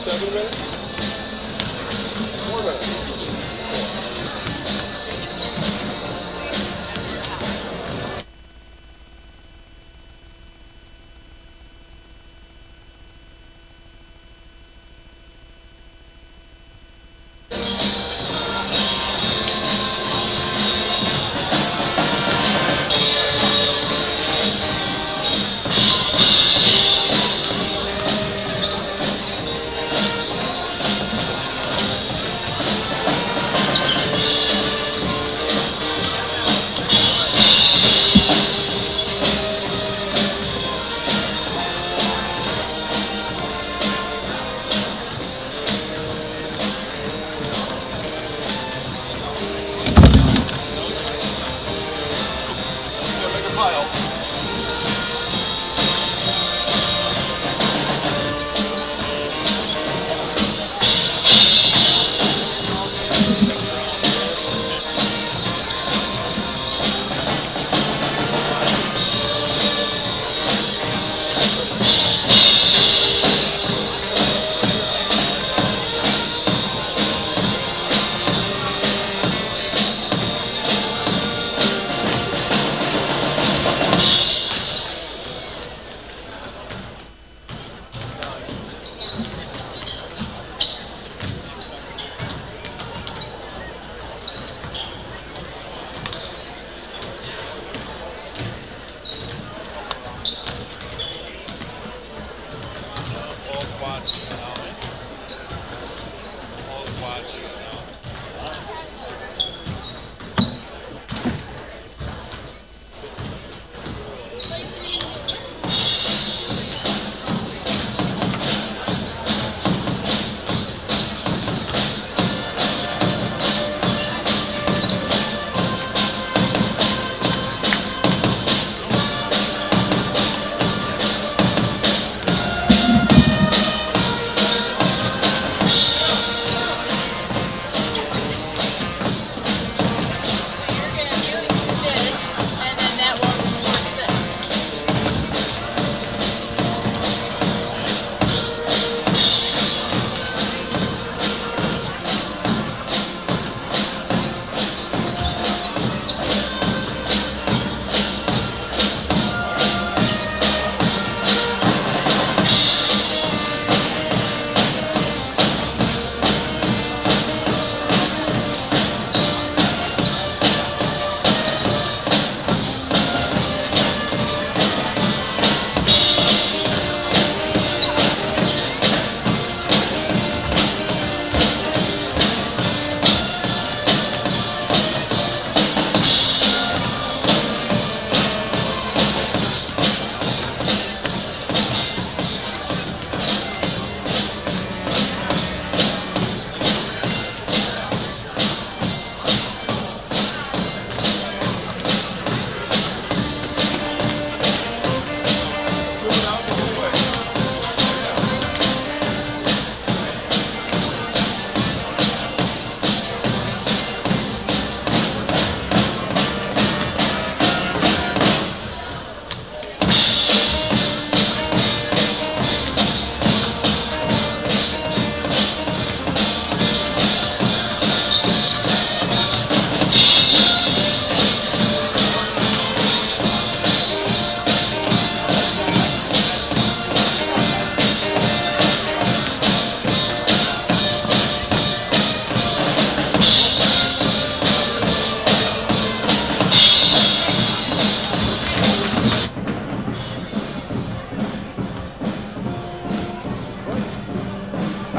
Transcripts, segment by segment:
7 minutes? 4 minutes.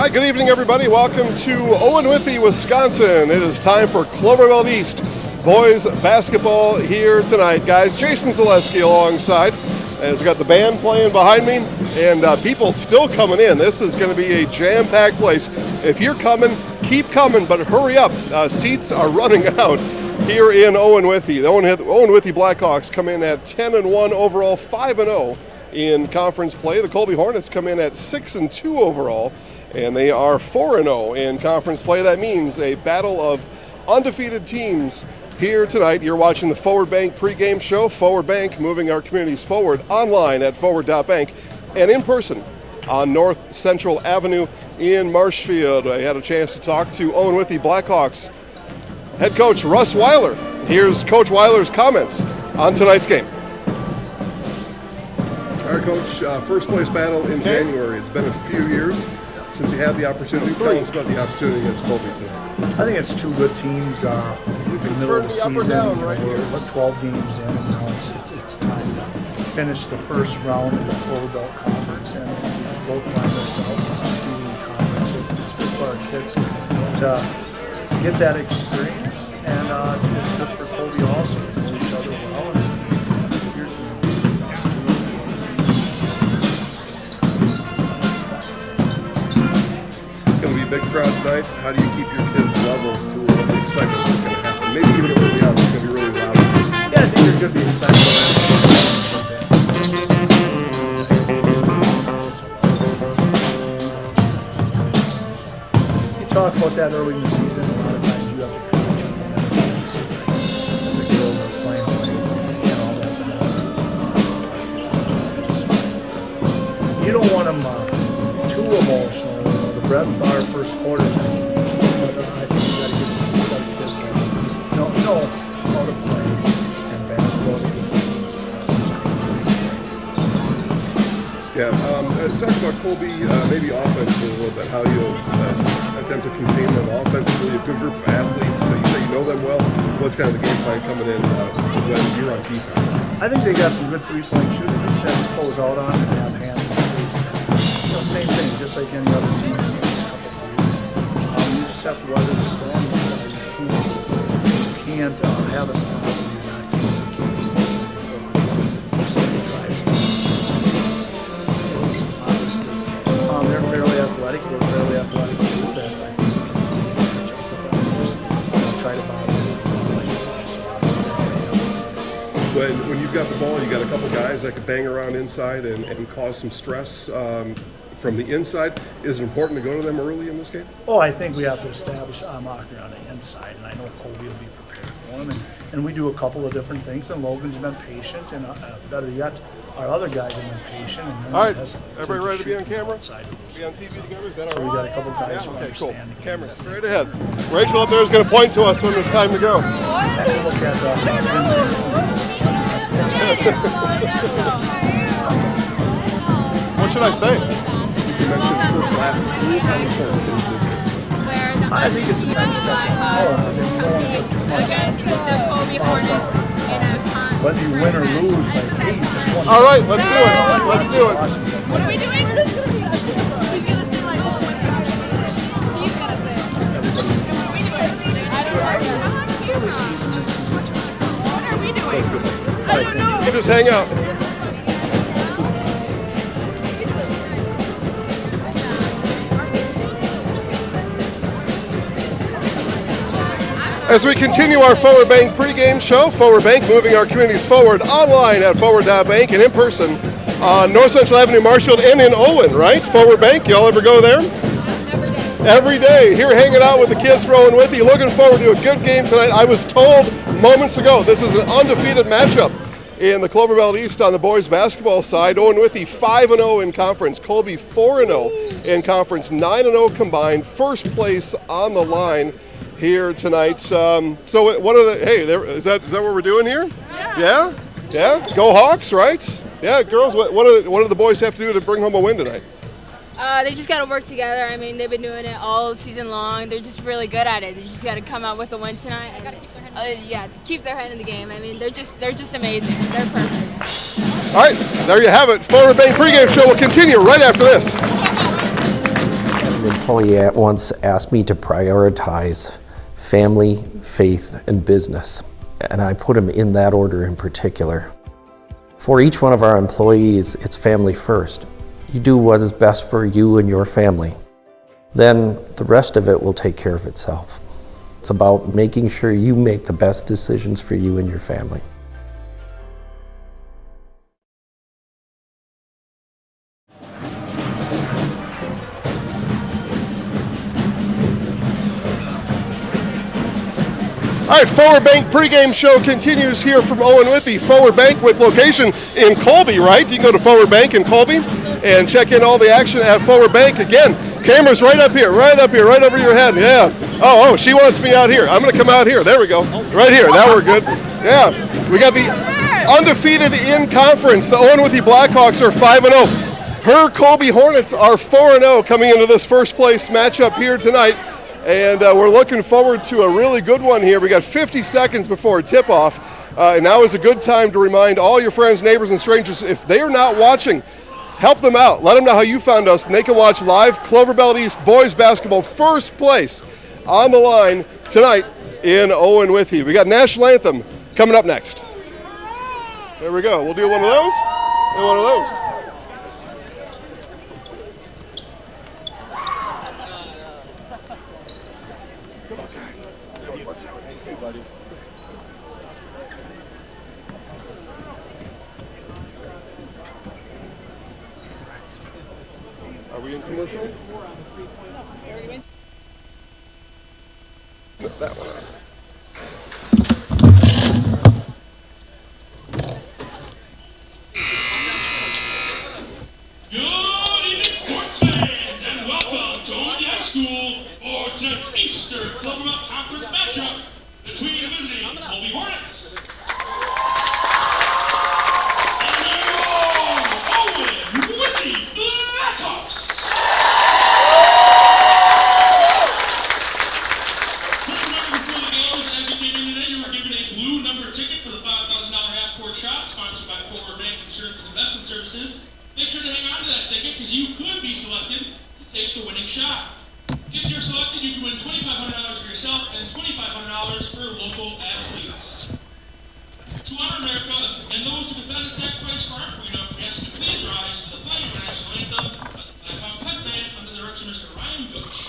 Hi, good evening, everybody. Welcome to Owen-Withee, Wisconsin. It is time for Clover Belt East boys basketball here tonight, guys. Jason Zaleski alongside, as we got the band playing behind me, and people still coming in. This is going to be a jam-packed place. If you're coming, keep coming, but hurry up. Seats are running out here in Owen-Withee. The Owen-Withee Blackhawks come in at 10-1 overall, 5-0 in conference play. The Colby Hornets come in at 6-2 overall, and they are 4-0 in conference play. That means a battle of undefeated teams here tonight. You're watching the Forward Bank pregame show. Forward Bank, moving our communities forward, online at forward.bank and in person on North Central Avenue in Marshfield. I had a chance to talk to Owen-Withee Blackhawks head coach Russ Weiler. Here's Coach Weiler's comments on tonight's game. All right, Coach, first place battle in January. It's been a few years since you had the opportunity. Tell us about the opportunity against Colby today. I think it's two good teams. In the middle of the season, we're 12 games in, and now it's time to finish the first round of the Clover Belt Conference, and both find ourselves in the conference. It's good for our kids to get that experience, and it's good for Colby also to know each other well. It's going to be a big crowd tonight. How do you keep your kids level through all the excitement that's going to happen? Maybe even early on, it's going to be really loud. Yeah, I think they're going to be excited. You talk about that early in the season. A lot of times you have to come in and as a girl they're playing and all that. You don't want them too emotional. The Brett Favre first quarter time. But I think you got to give the kids know how to play, and basketball's a good game. Yeah, talk about Colby, maybe offensively a little bit, how you'll attempt to contain them offensively, a good group of athletes. You say you know them well. What's kind of the game plan coming in when you're on defense? I think they got some good three-point shooters. We just have to close out on and have hands. Same thing, just like any other team. You just have to weather the storm. You can't have a spot where you're not drives. They're fairly athletic. We're fairly athletic too. That I think try to bother When you've got the ball, you got a couple guys that can bang around inside and cause some stress from the inside. Is it important to go to them early in this game? Oh, I think we have to establish Mocker on the inside, and I know Colby will be prepared for him. And we do a couple of different things, and Logan's been patient, and better yet, our other guys have been patient. And all right, everybody ready to be on camera? Be on TV together? Is that all right? So we got a couple guys who okay, cool. understand. Camera straight ahead. Rachel up there is going to point to us when it's time to go. And look at What should I say? You mentioned first last week on the court. I think it's a bench set. Against the Colby Hornets in a whether you win or lose, like, hey, you just won. All right, let's do it. Let's do it. What are we doing? He's gonna say like, oh my gosh, he's gonna say it. What are we doing? I don't know. You just hang out. As we continue our Forward Bank pregame show, Forward Bank moving our communities forward online at forward.bank and in person on North Central Avenue, Marshfield, and in Owen, right? Forward Bank, y'all ever go there? Every day. Here hanging out with the kids for Owen-Withee. Looking forward to a good game tonight. I was told moments ago this is an undefeated matchup in the Clover Belt East on the boys basketball side. Owen-Withee 5-0 in conference. Colby 4-0 in conference. 9-0 combined. First place on the line here tonight. So what are the, hey, is that what we're doing here? Yeah? Yeah? Go Hawks, right? Yeah, girls, what do the boys have to do to bring home a win tonight? They just got to work together. I mean, they've been doing it all season long. They're just really good at it. They just got to come out with a win tonight. And, keep their head in the game. I mean, they're just amazing. They're perfect. All right, there you have it. Forward Bank pregame show will continue right after this. An employee once asked me to prioritize family, faith, and business, and I put them in that order in particular. For each one of our employees, it's family first. You do what is best for you and your family. Then the rest of it will take care of itself. It's about making sure you make the best decisions for you and your family. All right, Forward Bank pregame show continues here from Owen-Withee. Forward Bank with location in Colby, right? You can go to Forward Bank in Colby and check in all the action at Forward Bank. Again, Camera's right up here, right over your head. Yeah. Oh, she wants me out here. I'm going to come out here. There we go. Right here. Now we're good. Yeah. We got the undefeated in conference. The Owen-Withee Blackhawks are 5-0. Her Colby Hornets are 4-0 coming into this first place matchup here tonight. And we're looking forward to a really good one here. We got 50 seconds before tip-off. And now is a good time to remind all your friends, neighbors, and strangers, if they are not watching, help them out. Let them know how you found us, and they can watch live Clover Belt East boys basketball first place on the line tonight in Owen-Withee. We got National Anthem coming up next. There we go. We'll do one of those and one of those. Come on, guys. Let's do it. Buddy. Are we in commercial? That one out. Good evening, sports fans, and welcome to Owen High School for tonight's Easter Clover Belt Conference matchup between the visiting Colby Hornets and your Owen-Withee Blackhawks. Quick reminder before the game is, as you came in today, you were given a blue number ticket for the $5,000 half-court shot, sponsored by Forward Bank Insurance and Investment Services. Make sure to hang on to that ticket because you could be selected to take the winning shot. If you're selected, you can win $2,500 for yourself and $2,500 for local athletes. To honor America and those who defend and sacrifice for our freedom, we ask you to please rise for the playing of our national anthem by the Blackhawk Pep Band under the direction of Mr. Ryan Gooch.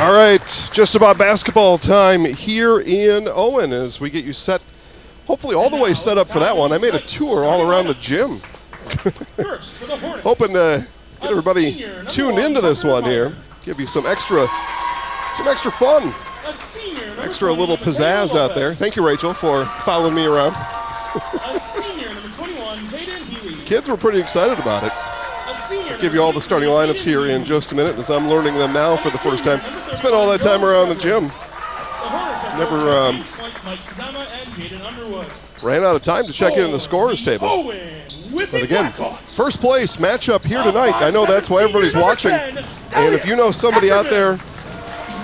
All right, just about basketball time here in Owen as we get you set, hopefully all the way set up for that one. I made a tour all around the gym. Hoping to get everybody tuned into this one here. Give you some extra fun. Extra little pizzazz out there. Thank you, Rachel, for following me around. Kids were pretty excited about it. I'll give you all the starting lineups here in just a minute as I'm learning them now for the first time. Spent all that time around the gym. Never ran out of time to check in the scorers table. But again, first place matchup here tonight. I know that's why everybody's watching. And if you know somebody out there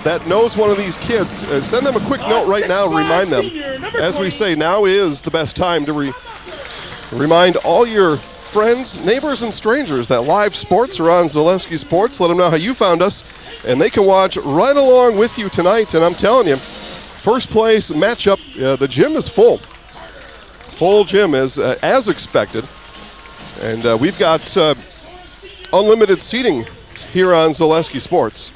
that knows one of these kids, send them a quick note right now. Remind them. As we say, now is the best time to remind all your friends, neighbors, and strangers that live sports are on Zaleski Sports. Let them know how you found us, and they can watch right along with you tonight. And I'm telling you, first place matchup, the gym is full. Full gym as expected. And we've got unlimited seating here on Zaleski Sports.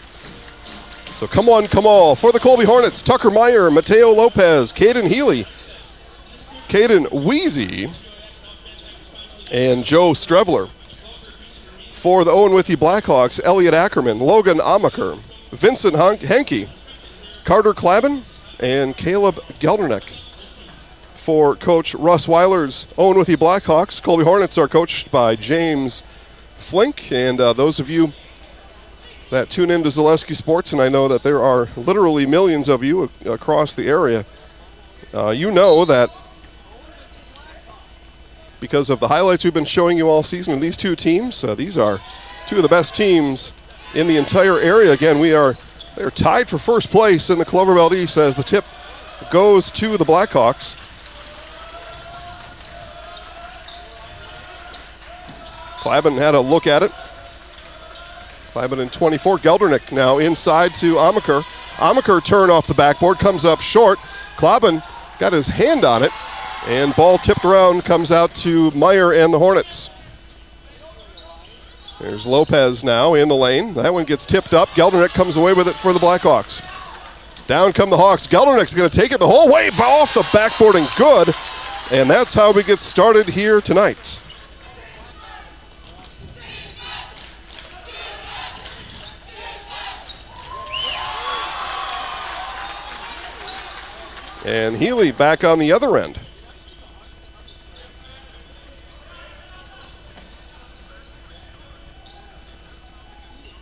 So come on, come all. For the Colby Hornets, Tucker Meyer, Mateo Lopez, Caden Healy, Caden Wheezy, and Joe Strevler. For the Owen-Withee Blackhawks, Elliot Ackerman, Logan Amaker, Vincent Henke, Carter Clavin, and Caleb Gelderneck. For Coach Russ Weiler's Owen-Withee Blackhawks, Colby Hornets are coached by James Flink. And those of you that tune in to Zaleski Sports, and I know that there are literally millions of you across the area. You know that because of the highlights we've been showing you all season of these two teams, these are two of the best teams in the entire area. Again, they're tied for first place in the Clover Belt East as the tip goes to the Blackhawks. Klaben had a look at it. Klaben in 24. Geldernick now inside to Amaker. Amaker turn off the backboard, comes up short. Klaben got his hand on it, and ball tipped around, comes out to Meyer and the Hornets. There's Lopez now in the lane. That one gets tipped up. Geldernick comes away with it for the Blackhawks. Down come the Hawks. Geldernick's going to take it the whole way off the backboard and good. And that's how we get started here tonight. And Healy back on the other end.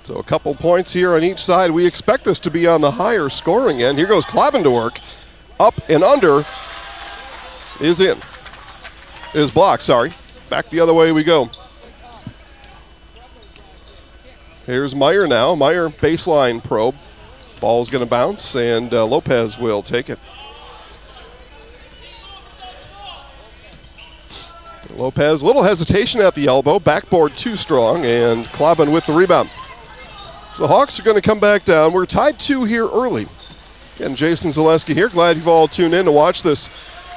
So a couple points here on each side. We expect this to be on the higher scoring end. Here goes Klaben to work. Up and under is in. Is blocked, sorry. Back the other way we go. Here's Meyer now. Meyer baseline probe. Ball's going to bounce, and Lopez will take it. Lopez, little hesitation at the elbow. Backboard too strong, and Klaben with the rebound. So the Hawks are going to come back down. We're tied 2 here early. Again, Jason Zaleski here. Glad you've all tuned in to watch this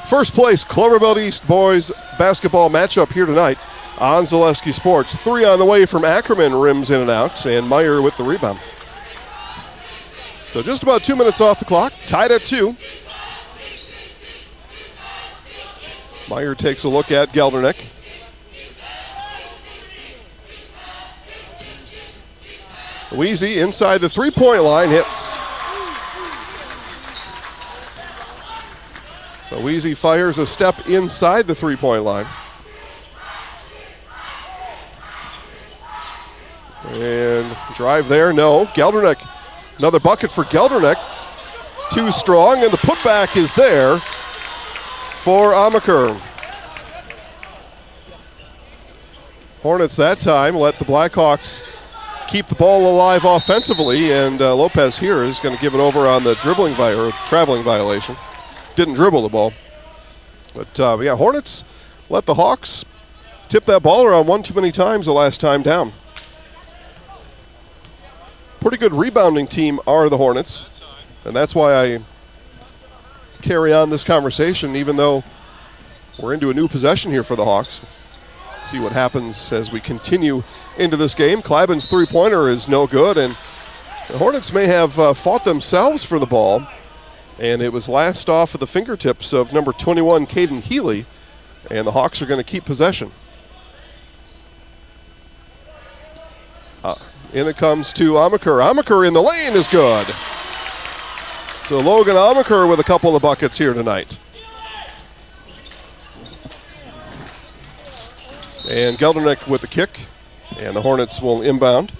first place Clover Belt East boys basketball matchup here tonight on Zaleski Sports. 3 on the way from Ackerman, rims in and out, and Meyer with the rebound. So just about 2 minutes off the clock, tied at 2. Meyer takes a look at Geldernick. Wheezy inside the three-point line hits. So Wheezy fires a step inside the three-point line. And drive there, no. Geldernick, another bucket for Geldernick. Too strong, and the putback is there for Amaker. Hornets that time let the Blackhawks keep the ball alive offensively, and Lopez here is going to give it over on the traveling violation. Didn't dribble the ball. But yeah, Hornets let the Hawks tip that ball around one too many times the last time down. Pretty good rebounding team are the Hornets, and that's why I carry on this conversation even though we're into a new possession here for the Hawks. See what happens as we continue into this game. Klaben's three-pointer is no good, and the Hornets may have fought themselves for the ball, and it was last off of the fingertips of number 21, Caden Healy, and the Hawks are going to keep possession. In it comes to Amaker. Amaker in the lane is good. So Logan Amaker with a couple of buckets here tonight. And Geldernick with the kick, and the Hornets will inbound.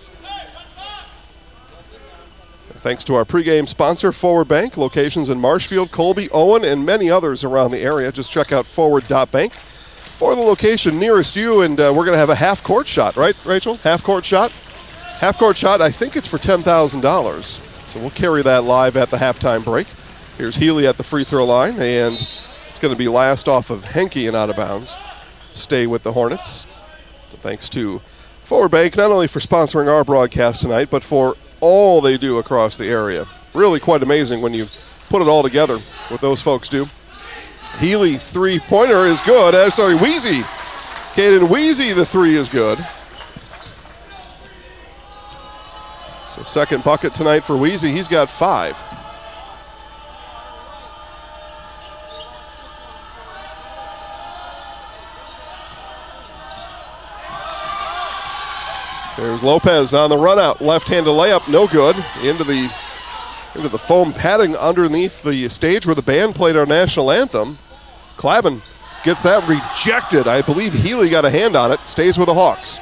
Thanks to our pregame sponsor, Forward Bank, locations in Marshfield, Colby, Owen, and many others around the area. Just check out forward.bank for the location nearest you, and we're going to have a half-court shot, right, Rachel? Half-court shot? Half-court shot, I think it's for $10,000. So we'll carry that live at the halftime break. Here's Healy at the free throw line, and it's going to be last off of Henke and out of bounds. Stay with the Hornets. So thanks to Forward Bank, not only for sponsoring our broadcast tonight, but for all they do across the area. Really quite amazing when you put it all together, what those folks do. Healy three-pointer is good. Wheezy. Caden Wheezy, the three is good. So second bucket tonight for Wheezy. He's got 5. There's Lopez on the run out. Left-handed layup, no good. Into the foam padding underneath the stage where the band played our national anthem. Klaben gets that rejected. I believe Healy got a hand on it. Stays with the Hawks.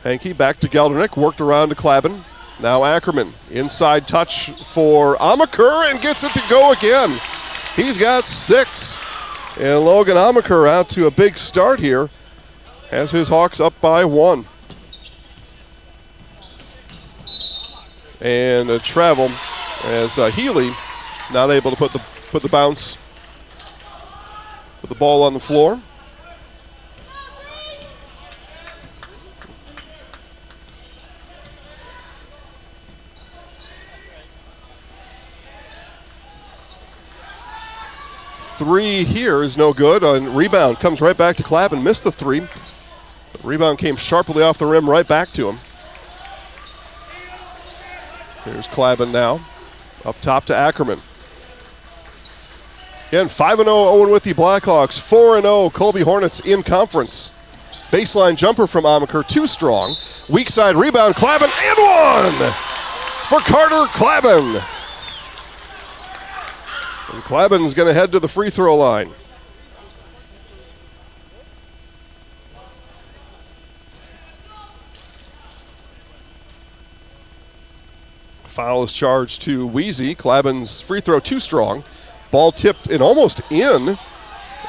Hankey back to Geldernick, worked around to Klaben. Now Ackerman, inside touch for Amaker and gets it to go again. He's got 6. And Logan Amaker out to a big start here. Has his Hawks up by 1. And a travel as Healy not able to put the bounce, put the ball on the floor. Three here is no good. On rebound comes right back to Klaben. Missed the 3. The rebound came sharply off the rim right back to him. Here's Klaben now. Up top to Ackerman. Again, 5-0 Owen-Withee Blackhawks. 4-0 Colby Hornets in conference. Baseline jumper from Amaker, too strong. Weak side rebound, Klaben, and 1 for Carter Klaben. And Klaben's going to head to the free throw line. Foul is charged to Wheezy. Klaben's free throw too strong. Ball tipped and almost in.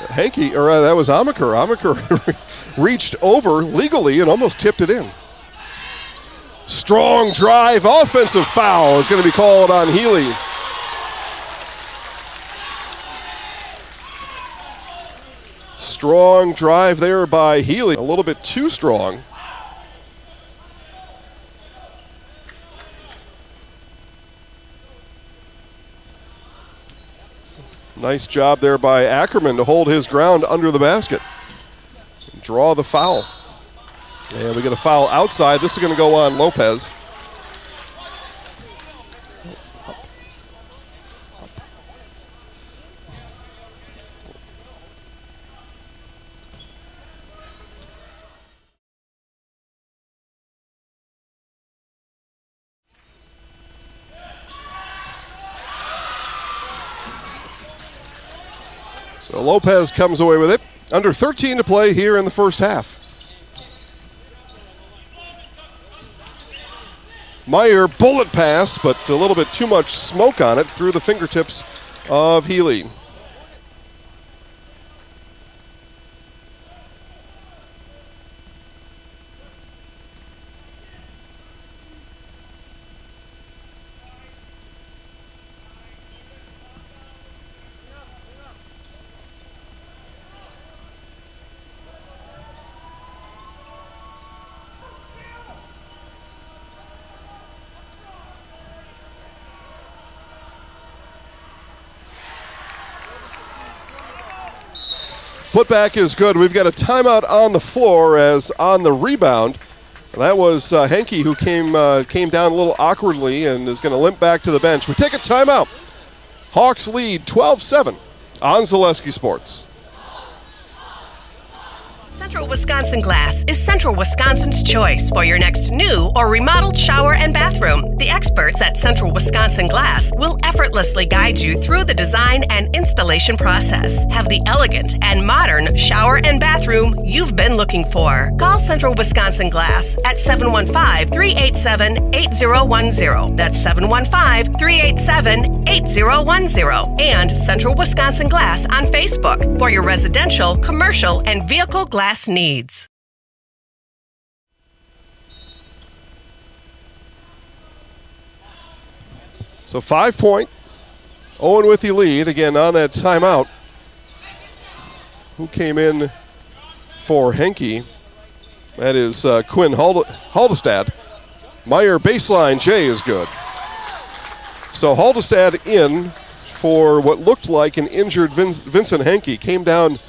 Hankey, or that was Amaker. Amaker reached over legally and almost tipped it in. Strong drive, offensive foul is going to be called on Healy. Strong drive there by Healy. A little bit too strong. Nice job there by Ackerman to hold his ground under the basket. Draw the foul. And we get a foul outside. This is going to go on Lopez. So Lopez comes away with it. Under 13 to play here in the first half. Meyer, bullet pass, but a little bit too much smoke on it through the fingertips of Healy. Putback is good. We've got a timeout on the floor as on the rebound. That was Hankey who came down a little awkwardly and is going to limp back to the bench. We take a timeout. Hawks lead 12-7 on Zaleski Sports. Central Wisconsin Glass is Central Wisconsin's choice for your next new or remodeled shower and bathroom. The experts at Central Wisconsin Glass will effortlessly guide you through the design and installation process. Have the elegant and modern shower and bathroom you've been looking for. Call Central Wisconsin Glass at 715-387-8010. That's 715-387-8010. And Central Wisconsin Glass on Facebook for your residential, commercial, and vehicle glass needs. So 5-point Owen-Withee lead again on that timeout. Who came in for Hankey? That is Quinn Haldestad. Meyer baseline, Jay is good. So Haldestad in for what looked like an injured Vincent Hankey. Came down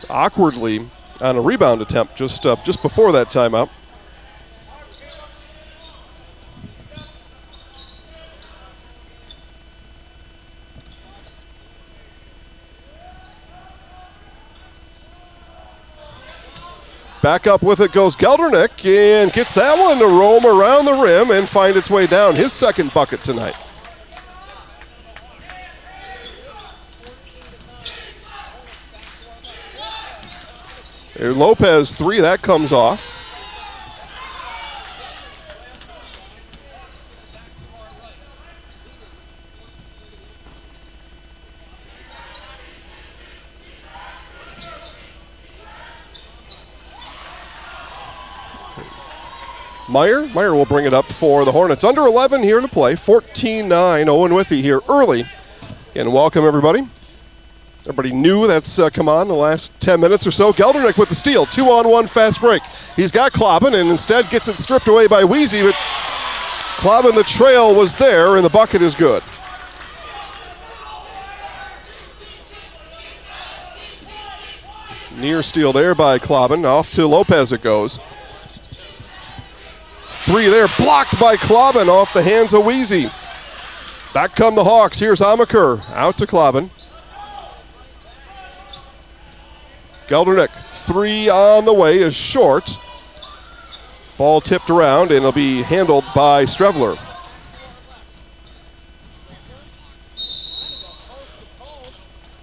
awkwardly on a rebound attempt just before that timeout. Back up with it goes Geldernick and gets that one to roam around the rim and find its way down. His second bucket tonight. Lopez 3, that comes off. Meyer will bring it up for the Hornets. Under 11 here to play. 14-9. Owen-Withee here early. And welcome, everybody. Everybody new that's come on the last 10 minutes or so. Geldernick with the steal. 2-on-1 fast break. He's got Kloppen and instead gets it stripped away by Wheezy. But Kloppen, the trail was there, and the bucket is good. Near steal there by Kloppen. Off to Lopez it goes. Three there, blocked by Kloppen off the hands of Wheezy. Back come the Hawks. Here's Amaker out to Kloppen. Geldernick, three on the way, is short. Ball tipped around, and it'll be handled by Strevler.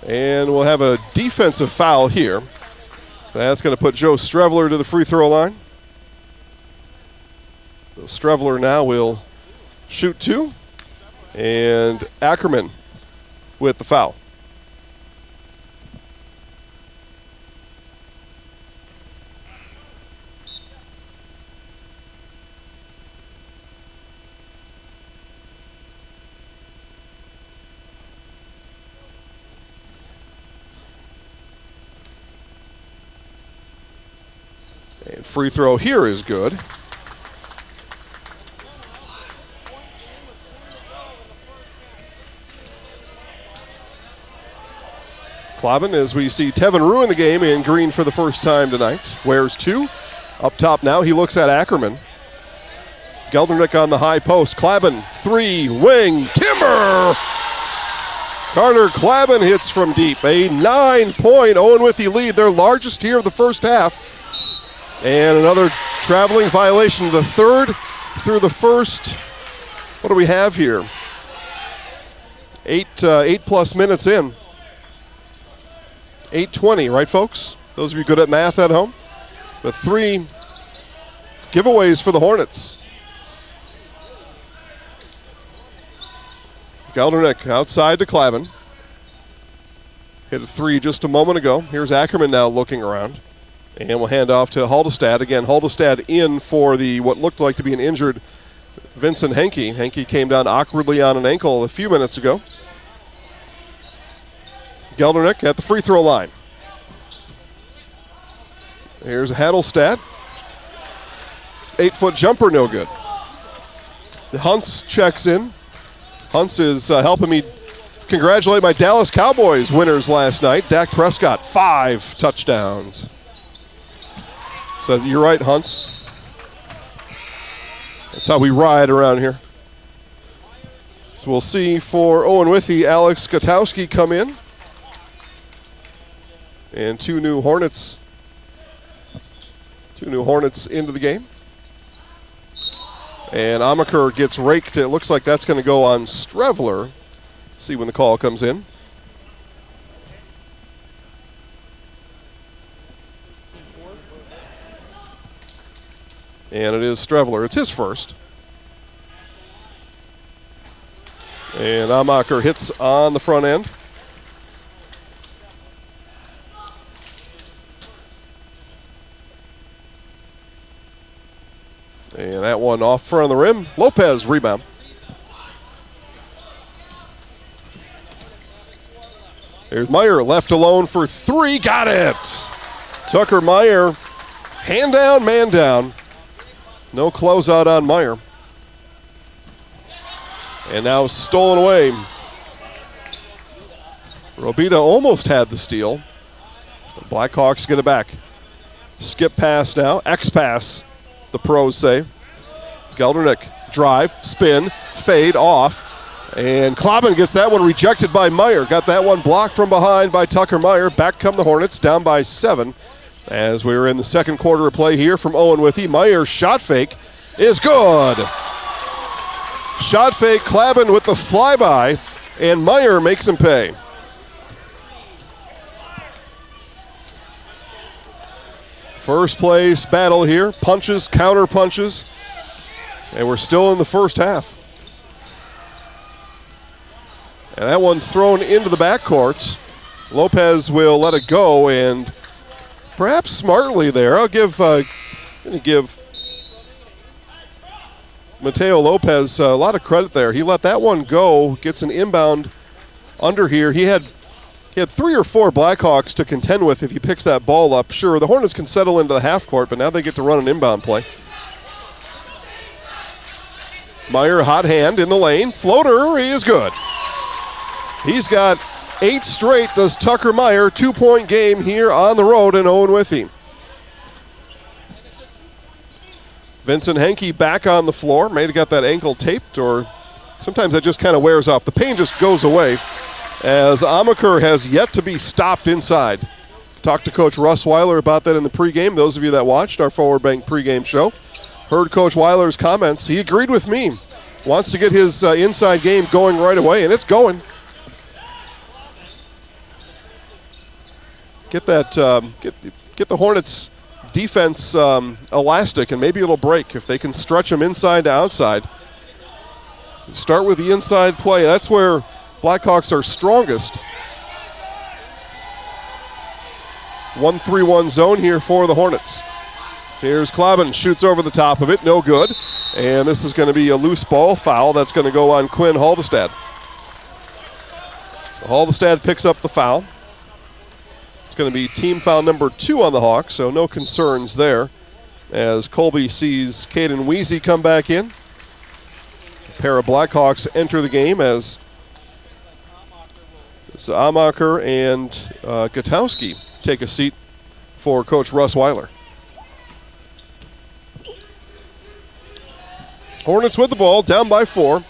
And we'll have a defensive foul here. That's going to put Joe Strevler to the free throw line. So Strevler now will shoot two. And Ackerman with the foul. And free throw here is good. Kloppen, as we see Tevin Rue in the game in green for the first time tonight. Wears two. Up top now, he looks at Ackerman. Geldernick on the high post. Kloppen, three, wing, timber! Carter Kloppen hits from deep. A 9-point Owen-Withee lead, their largest here of the first half. And another traveling violation, the third through the first. What do we have here? Eight plus minutes in. 8:20, right, folks? Those of you good at math at home. But three giveaways for the Hornets. Geldernick outside to Kloppen. Hit a three just a moment ago. Here's Ackerman now looking around. And we'll hand off to Haldestad. Again, Haldestad in for the what looked like to be an injured Vincent Henke. Henke came down awkwardly on an ankle a few minutes ago. Geldernick at the free throw line. Here's Haldestad. 8-foot jumper, no good. Hunts checks in. Hunts is helping me congratulate my Dallas Cowboys winners last night. Dak Prescott, 5 touchdowns. So you're right, Hunts. That's how we ride around here. So we'll see for Owen-Withee, Alex Gutowski come in. And two new Hornets into the game. And Amaker gets raked. It looks like that's going to go on Strevler. See when the call comes in. And it is Strevler. It's his first. And Amaker hits on the front end. And that one off front of the rim. Lopez rebound. There's Meyer left alone for three. Got it. Tucker Meyer. Hand down, man down. No closeout on Meyer. And now stolen away. Robita almost had the steal. The Blackhawks get it back. Skip pass now. X pass. The pros say. Geldernick, drive, spin, fade, off. And Kloppen gets that one rejected by Meyer. Got that one blocked from behind by Tucker Meyer. Back come the Hornets, down by 7. As we were in the second quarter of play here from Owen-Withee. Meyer's shot fake is good. Shot fake, Kloppen with the flyby, and Meyer makes him pay. First place battle here. Punches, counter punches. And we're still in the first half. And that one thrown into the backcourt. Lopez will let it go, and perhaps smartly there. I'll give Mateo Lopez, a lot of credit there. He let that one go, gets an inbound under here. He had 3 or 4 Blackhawks to contend with if he picks that ball up. Sure, the Hornets can settle into the half court, but now they get to run an inbound play. Meyer, hot hand in the lane. Floater, he is good. He's got 8 straight, does Tucker Meyer. 2-point game here on the road in Owen-Withee. Vincent Henke back on the floor. May have got that ankle taped, or sometimes that just kind of wears off. The pain just goes away as Amaker has yet to be stopped inside. Talked to Coach Russ Weiler about that in the pregame. Those of you that watched our Forward Bank pregame show heard Coach Weiler's comments. He agreed with me. Wants to get his inside game going right away, and it's going. Get that, get the Hornets' defense elastic, and maybe it'll break if they can stretch them inside to outside. Start with the inside play. That's where Blackhawks are strongest. 1-3-1 zone here for the Hornets. Here's Klobin, shoots over the top of it, no good. And this is going to be a loose ball foul that's going to go on Quinn Haldestad. So Haldestad picks up the foul. It's going to be team foul number 2 on the Hawks, so no concerns there as Colby sees Caden Weezy come back in. A pair of Blackhawks enter the game as Amaker and Gutowski take a seat for Coach Russ Weiler. Hornets with the ball, down by 4.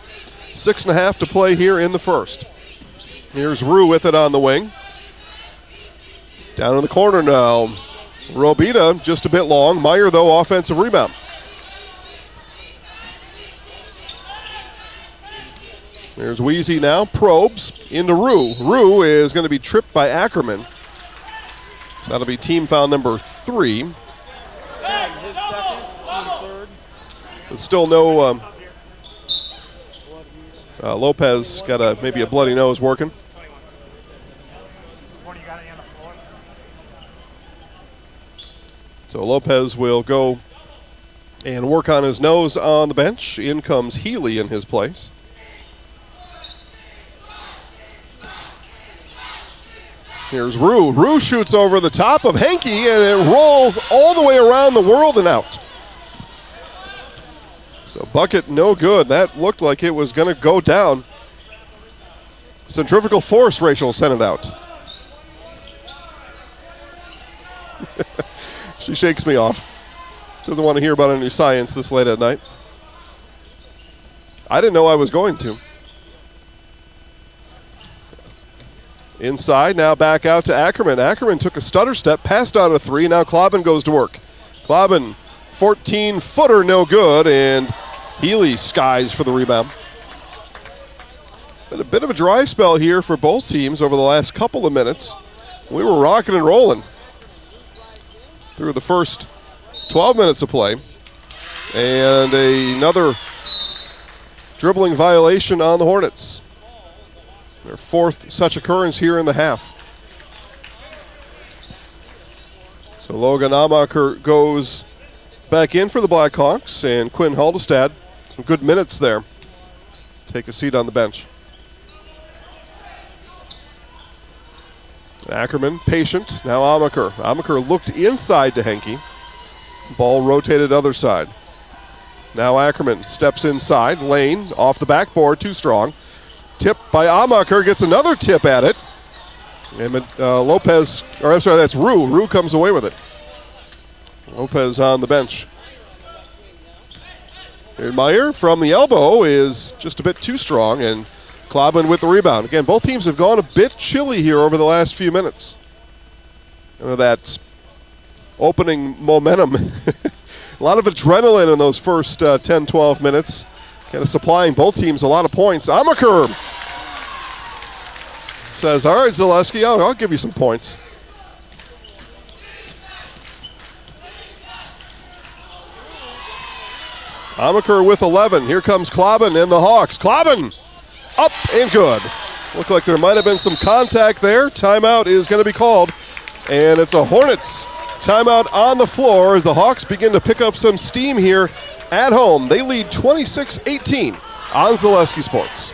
6.5 to play here in the first. Here's Rue with it on the wing. Down in the corner now. Robita just a bit long. Meyer, though, offensive rebound. There's Weezy now. Probes into Rue. Rue is going to be tripped by Ackerman. So that'll be team foul number 3. But still no Lopez got maybe a bloody nose working. So Lopez will go and work on his nose on the bench. In comes Healy in his place. Here's Rue. Rue shoots over the top of Henke, and it rolls all the way around the world and out. So bucket no good. That looked like it was going to go down. Centrifugal force, Rachel sent it out. She shakes me off. Doesn't want to hear about any science this late at night. I didn't know I was going to. Inside, now back out to Ackerman. Ackerman took a stutter step, passed out a 3. Now Klobin goes to work. Klobin, 14-footer, no good, and Healy skies for the rebound. Been a bit of a dry spell here for both teams over the last couple of minutes. We were rocking and rolling through the first 12 minutes of play. And another dribbling violation on the Hornets. Their 4th such occurrence here in the half. So Logan Amaker goes back in for the Blackhawks, and Quinn Haldestad, some good minutes there. Take a seat on the bench. Ackerman, patient. Now Amaker. Amaker looked inside to Henke. Ball rotated other side. Now Ackerman steps inside. Lane off the backboard, too strong. Tip by Amaker, gets another tip at it. And Lopez, or I'm sorry, that's Rue. Rue comes away with it. Lopez on the bench. And Meyer from the elbow is just a bit too strong, and Klobin with the rebound. Again, both teams have gone a bit chilly here over the last few minutes. You know, that opening momentum. A lot of adrenaline in those first 10, 12 minutes. Kind of supplying both teams a lot of points. Amaker says, all right, Zaleski, I'll give you some points. Amaker with 11. Here comes Klobin and the Hawks. Klobin up and good. Looked like there might have been some contact there. Timeout is going to be called. And it's a Hornets timeout on the floor as the Hawks begin to pick up some steam here at home. They lead 26-18 on Zaleski Sports.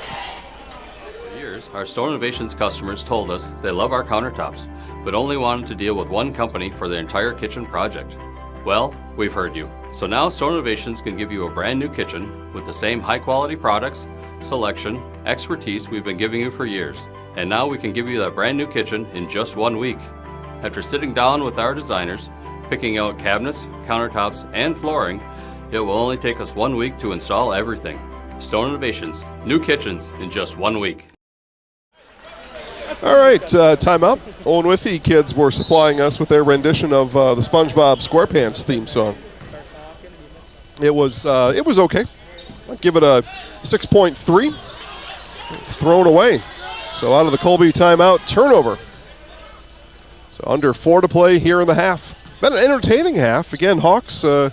For years, our Store Innovations customers told us they love our countertops, but only wanted to deal with one company for their entire kitchen project. Well, we've heard you. So now Store Innovations can give you a brand new kitchen with the same high quality products, selection, expertise we've been giving you for years. And now we can give you that brand new kitchen in just 1 week. After sitting down with our designers, picking out cabinets, countertops, and flooring, it will only take us 1 week to install everything. Store Innovations, new kitchens in just 1 week. All right, timeout. Owen-Withee kids were supplying us with their rendition of the SpongeBob SquarePants theme song. It was okay. I'd give it a 6.3. Thrown away. So out of the Colby timeout, turnover. So under 4 to play here in the half. Been an entertaining half. Again, Hawks have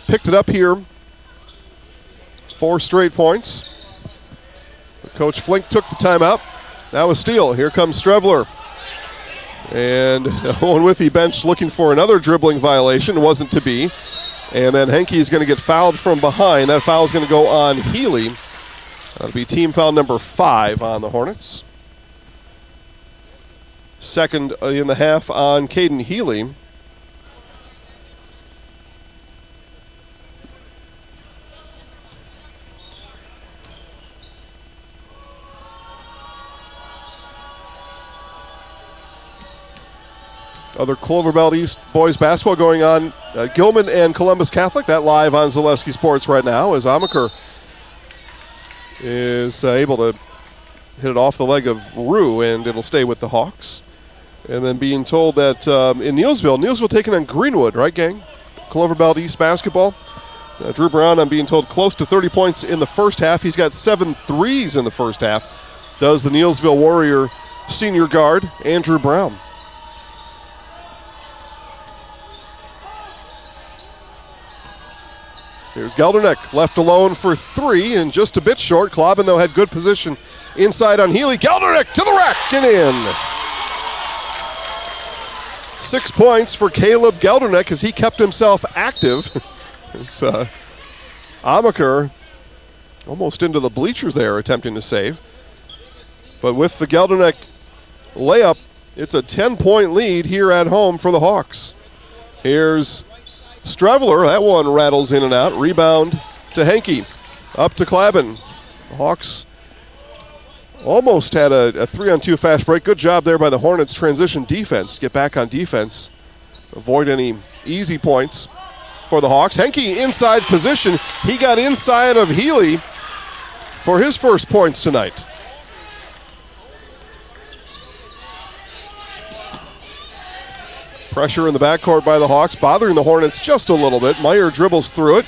picked it up here. 4 straight points. Coach Flink took the timeout. Now a steal. Here comes Strevler. And Owen-Withee bench looking for another dribbling violation. It wasn't to be. And then Henke's going to get fouled from behind. That foul is going to go on Healy. That'll be team foul number 5 on the Hornets. Second in the half on Caden Healy. Other Clover Belt East boys basketball going on. Gilman and Columbus Catholic, that live on Zaleski Sports right now as Amaker is able to hit it off the leg of Rue, and it'll stay with the Hawks. And then being told that in Neillsville taking on Greenwood, right, gang? Clover Belt East basketball. Drew Brown, I'm being told, close to 30 points in the first half. He's got 7 threes in the first half. Does the Neillsville Warrior senior guard, Andrew Brown. Here's Gelderneck, left alone for 3 and just a bit short. Klobin, though, had good position inside on Healy. Gelderneck to the rack and in. 6 points for Caleb Gelderneck as he kept himself active. It's Amaker almost into the bleachers there attempting to save. But with the Gelderneck layup, it's a 10-point lead here at home for the Hawks. Here's Strevler, that one rattles in and out. Rebound to Henke. Up to Klabin. The Hawks almost had a 3-on-2 fast break. Good job there by the Hornets' transition defense. Get back on defense. Avoid any easy points for the Hawks. Henke inside position. He got inside of Healy for his first points tonight. Pressure in the backcourt by the Hawks, bothering the Hornets just a little bit. Meyer dribbles through it.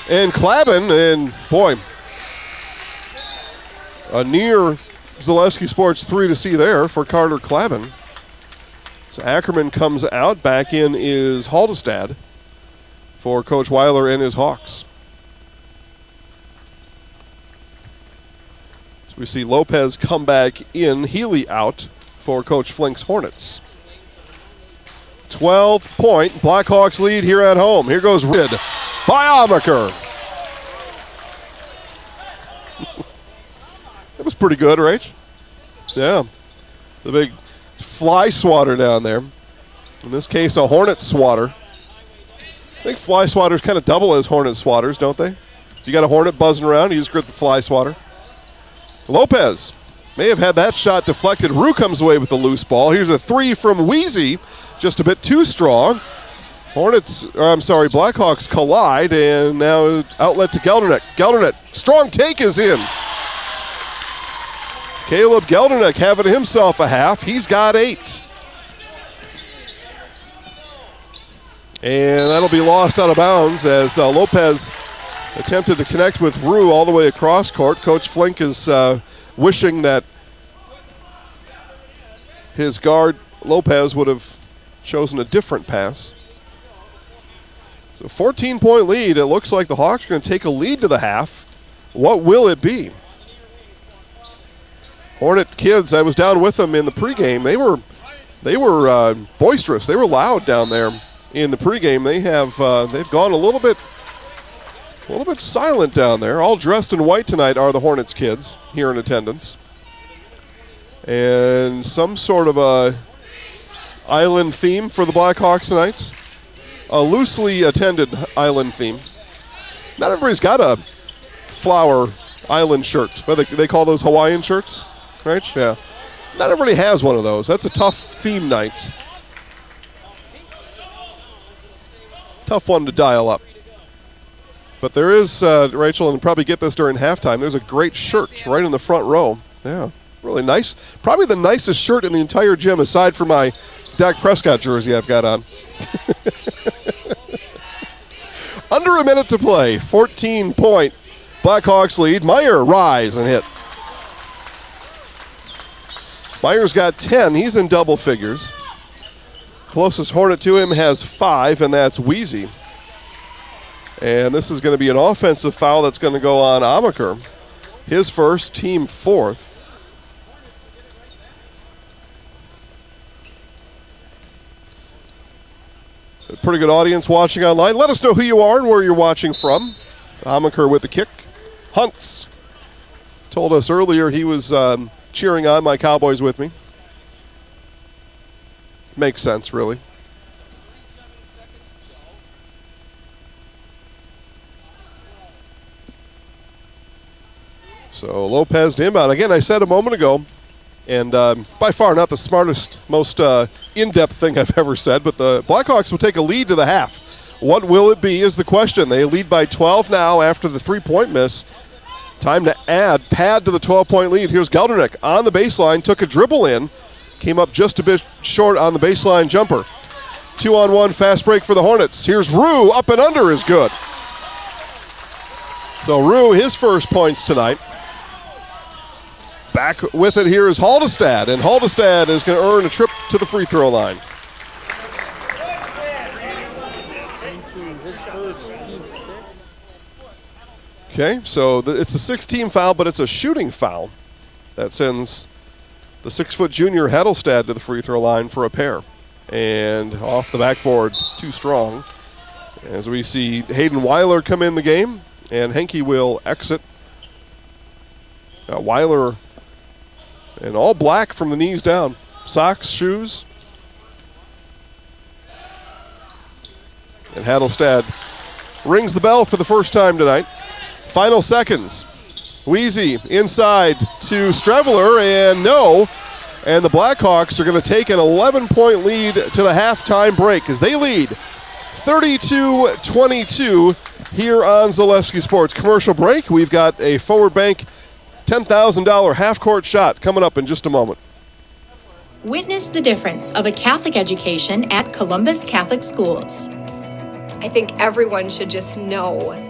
And Klabin, and boy, a near Zaleski Sports 3 to see there for Carter Klabin. So Ackerman comes out. Back in is Haldestad for Coach Weiler and his Hawks. So we see Lopez come back in. Healy out for Coach Flink's Hornets. 12-point Blackhawks lead here at home. Here goes Rid by Amaker. That was pretty good, right? Yeah. The big fly swatter down there. In this case, a Hornet swatter. I think fly swatters kind of double as Hornet swatters, don't they? If you got a Hornet buzzing around, you just grip the fly swatter. Lopez may have had that shot deflected. Rue comes away with the loose ball. Here's a 3 from Wheezy. Just a bit too strong. Blackhawks collide, and now outlet to Gelderneck. Gelderneck, strong take is in. Caleb Gelderneck having himself a half. He's got 8. And that'll be lost out of bounds as Lopez attempted to connect with Rue all the way across court. Coach Flink is wishing that his guard, Lopez, would have chosen a different pass. So 14-point lead. It looks like the Hawks are going to take a lead to the half. What will it be? Hornet kids, I was down with them in the pregame. They were boisterous. They were loud down there in the pregame. They've gone a little bit A little bit silent down there. All dressed in white tonight are the Hornets kids here in attendance. And some sort of a island theme for the Blackhawks tonight. A loosely attended island theme. Not everybody's got a flower island shirt, but they call those Hawaiian shirts, right? Yeah. Not everybody has one of those. That's a tough theme night. Tough one to dial up. But there is, Rachel, and probably get this during halftime, there's a great shirt right in the front row. Yeah, really nice. Probably the nicest shirt in the entire gym aside from my Dak Prescott jersey I've got on. Under a minute to play, 14-point Blackhawks lead. Meyer rise and hit. Meyer's got 10. He's in double figures. Closest Hornet to him has 5, and that's Wheezy. And this is going to be an offensive foul that's going to go on Amaker. His first, team fourth. A pretty good audience watching online. Let us know who you are and where you're watching from. Amaker with the kick. Hunts told us earlier he was cheering on my Cowboys with me. Makes sense, really. So Lopez to inbound. Again, I said a moment ago, and by far not the smartest, most in-depth thing I've ever said, but the Blackhawks will take a lead to the half. What will it be is the question. They lead by 12 now after the three-point miss. Time to pad to the 12-point lead. Here's Geldernick on the baseline, took a dribble in, came up just a bit short on the baseline jumper. 2-on-1 fast break for the Hornets. Here's Rue, up and under is good. So Rue, his first points tonight. Back with it here is Haldestad, and Haldestad is going to earn a trip to the free throw line. Okay, so it's a 6-team foul, but it's a shooting foul that sends the 6-foot junior Haldestad to the free throw line for a pair. And off the backboard, too strong. As we see Hayden Weiler come in the game, and Henke will exit. Weiler in all black from the knees down. Socks, shoes. And Haldestad rings the bell for the first time tonight. Final seconds. Wheezy inside to Streveler, and no. And the Blackhawks are going to take an 11-point lead to the halftime break as they lead 32-22 here on Zaleski Sports. Commercial break. We've got a Forward Bank $10,000 half-court shot coming up in just a moment. Witness the difference of a Catholic education at Columbus Catholic Schools. I think everyone should just know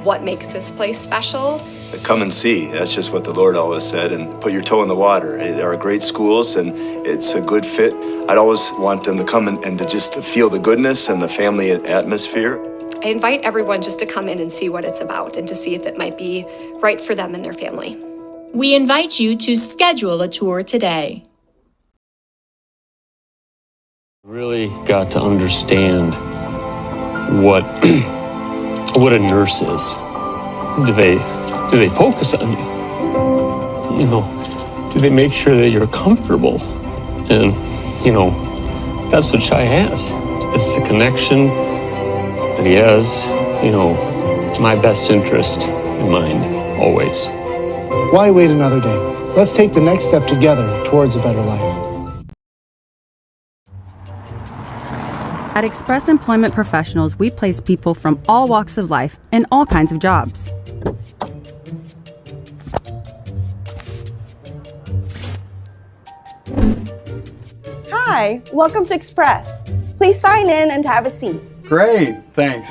what makes this place special. Come and see. That's just what the Lord always said, and put your toe in the water. They are great schools, and it's a good fit. I'd always want them to come and to just to feel the goodness and the family atmosphere. I invite everyone just to come in and see what it's about and to see if it might be right for them and their family. We invite you to schedule a tour today. Really got to understand what what a nurse is. Do they focus on you? You know, do they make sure that you're comfortable? And you know, that's what Shai has. It's the connection that he has, you know, my best interest in mind, always. Why wait another day? Let's take the next step together towards a better life. At Express Employment Professionals, we place people from all walks of life in all kinds of jobs. Hi, welcome to Express. Please sign in and have a seat. Great, thanks.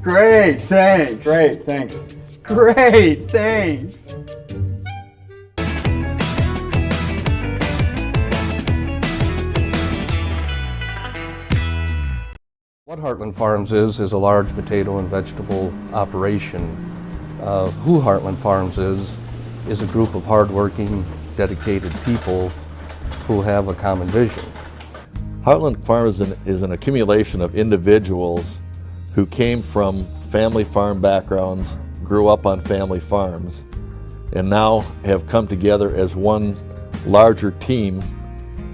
Great, thanks. Great, thanks. Great, thanks. What Heartland Farms is a large potato and vegetable operation. Who Heartland Farms is a group of hardworking, dedicated people who have a common vision. Heartland Farms is an accumulation of individuals who came from family farm backgrounds, grew up on family farms, and now have come together as one larger team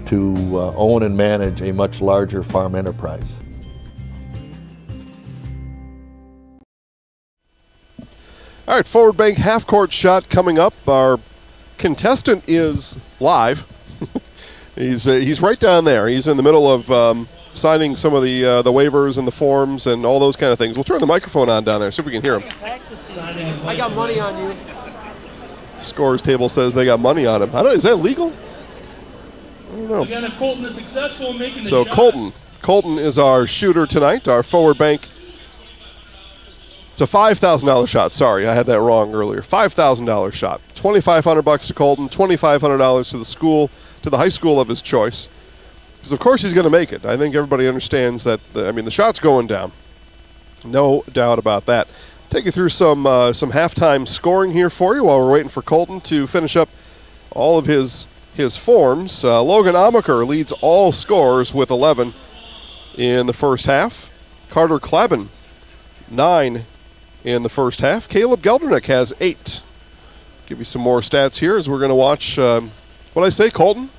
to own and manage a much larger farm enterprise. All right, forward bank half-court shot coming up. Our contestant is live. He's right down there. He's in the middle of signing some of the waivers and the forms and all those kind of things. We'll turn the microphone on down there, see if we can hear him. I got money on you. Scores table says they got money on him. Is that legal? I don't know. Again, if Colton is successful in making the So shot. Colton is our shooter tonight, our forward bank. It's a $5,000 shot. Sorry, I had that wrong earlier. $5,000 shot. $2,500 to Colton, $2,500 to the school, to the high school of his choice. Because of course he's going to make it. I think everybody understands that. The shot's going down. No doubt about that. Take you through some halftime scoring here for you while we're waiting for Colton to finish up all of his forms. Logan Amaker leads all scorers with 11 in the first half. Carter Klabin, 9 in the first half. Caleb Geldernick has 8. Give you some more stats here as we're going to watch, what I say, Colton?